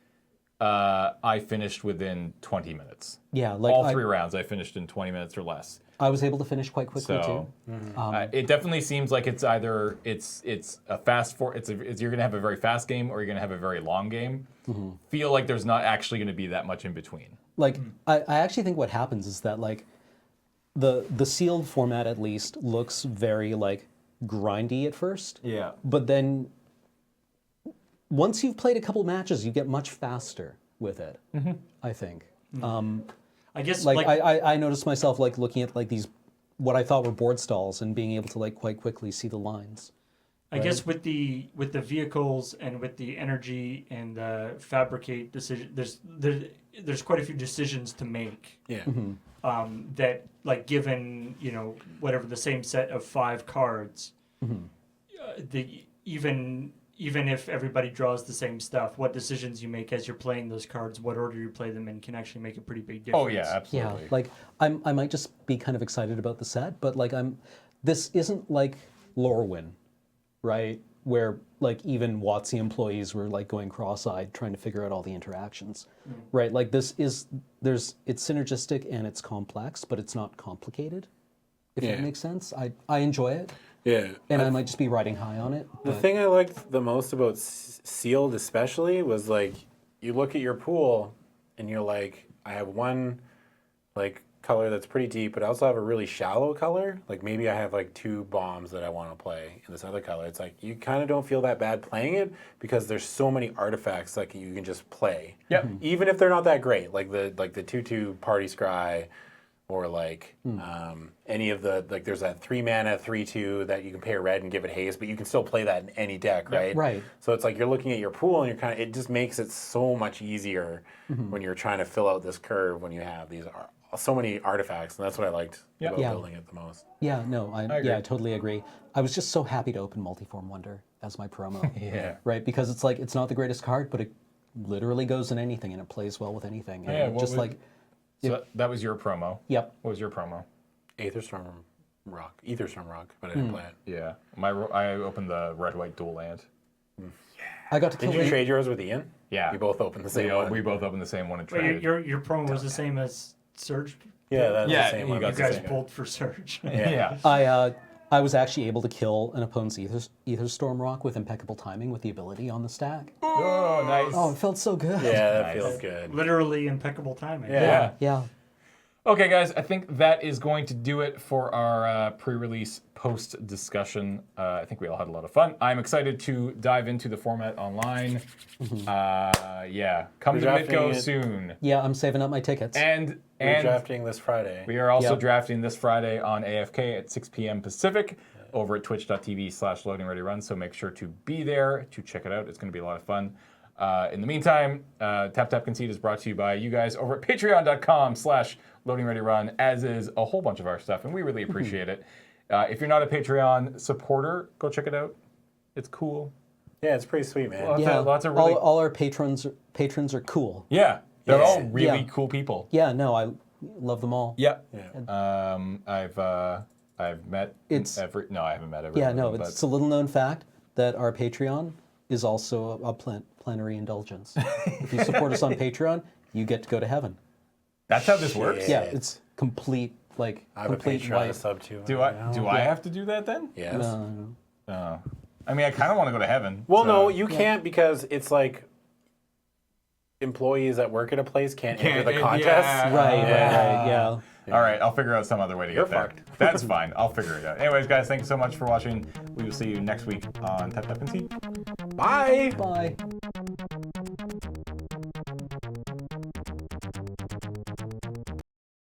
A: I finished within 20 minutes.
C: Yeah, like
A: All 3 rounds, I finished in 20 minutes or less.
C: I was able to finish quite quickly
A: So
C: too.
A: it definitely seems like it's either it's a fast for you're gonna have a very fast game or you're gonna have a very long game. Feel like there's not actually gonna be that much in between.
C: Like I actually think what happens is that like the sealed format at least looks very like grindy at first.
A: Yeah.
C: But then once you've played a couple matches, you get much faster with it. I think.
D: I guess
C: Like I noticed myself like looking at like these what I thought were board stalls and being able to like quite quickly see the lines.
D: I guess with the vehicles and with the energy and the fabricate decision, there's quite a few decisions to make.
B: yeah.
D: That like given whatever the same set of 5 cards, even if everybody draws the same stuff, what decisions you make as you're playing those cards, what order you play them in, can actually make a pretty big difference.
A: Oh yeah, absolutely.
C: Yeah, like I might just be kind of excited about the set, but like this isn't like Lorwyn, right? Where like even WotC employees were like going cross-eyed trying to figure out all the interactions, right? Like it's synergistic and it's complex, but it's not complicated. If that
B: Yeah.
C: makes sense, I enjoy it,
B: Yeah.
C: and I might just be riding high on it.
B: The
C: but-
B: thing I liked the most about sealed, especially, was like you look at your pool and you're like, I have one like color that's pretty deep, but I also have a really shallow color. Like maybe I have like 2 bombs that I want to play in this other color. It's like you kind of don't feel that bad playing it because there's so many artifacts like you can just play.
A: Yep.
B: Even if they're not that great, like the 2/2 Party Scry. Or like any of the like, there's that 3 mana 3/2 that you can pay a red and give it haste, but you can still play that in any deck, right?
C: Right.
B: So it's like you're looking at your pool and it just makes it so much easier when you're trying to fill out this curve when you have these so many artifacts, and that's what I liked about
C: Yeah.
B: building it the most.
C: Yeah, no, I
A: agree.
C: I totally agree. I was just so happy to open Multiform Wonder as my promo.
A: Yeah.
C: Right, because it's like it's not the greatest card, but it literally goes in anything and it plays well with anything. And
A: Yeah,
C: it
A: what
C: just
A: was-
C: like
A: So that was your promo.
C: yep.
A: What was your promo?
B: Aetherstorm Rock, but I didn't play it.
A: Yeah. I opened the red white dual land.
C: I got to kill
B: Did you trade yours with Ian?
A: Yeah.
B: We both opened the same one.
A: We both opened the same one and
D: Wait,
A: traded.
D: your promo was the same as Surge.
B: Yeah, that's
A: Yeah,
B: the same
A: you
B: one.
A: got
D: You
A: the
D: guys
A: same.
D: pulled for Surge.
A: Yeah.
C: I was actually able to kill an opponent's Aetherstorm Rock with impeccable timing with the ability on the stack.
A: Oh, nice.
C: Oh, it felt so good.
B: Yeah, that
A: Nice.
B: feels good.
D: Literally impeccable timing.
B: Yeah.
C: Yeah.
A: Okay, guys, I think that is going to do it for our pre-release post discussion. I think we all had a lot of fun. I'm excited to dive into the format online. Yeah, come to
B: Redrafting
A: Mitgo
B: it.
A: soon.
C: Yeah, I'm saving up my tickets.
A: And
B: Drafting this Friday.
A: we are also
C: Yep.
A: drafting this Friday on AFK at 6 p.m. Pacific over at twitch.tv/LoadingReadyRun. So make sure to be there to check it out. It's going to be a lot of fun. In the meantime, Tap Tap Concede is brought to you by you guys over at patreon.com/LoadingReadyRun, as is a whole bunch of our stuff, and we really appreciate it. If you're not a Patreon supporter, go check it out. It's cool.
B: Yeah, it's pretty sweet, man.
A: Well, lots of really...
C: all our patrons are cool.
A: Yeah, they're
B: Yeah.
A: all really
C: Yeah.
A: cool people.
C: Yeah, no, I love them all.
A: Yep.
B: Yeah.
A: I've met every... No, I haven't met everyone.
C: Yeah, no,
A: but...
C: it's a little known fact that our Patreon is also a plenary indulgence. If you support us on Patreon, you get to go to heaven.
A: That's how this works?
C: Yeah, it's complete, like,
B: I have a
C: complete
B: Patreon to
C: life.
B: sub to.
A: Do I have to do that then?
B: Yes.
C: No.
A: I mean, I kind of want to go to heaven.
B: Well,
A: so-
B: no, you can't because it's like employees that work at a place can't enter the contest.
A: yeah.
C: Right,
B: Yeah.
C: yeah.
A: All right, I'll figure out some other way to
B: You're
A: get there.
B: fucked.
A: That's fine. I'll figure it out. Anyways, guys, thank you so much for watching. We will see you next week on Tap Tap and See.
B: Bye.
C: Bye.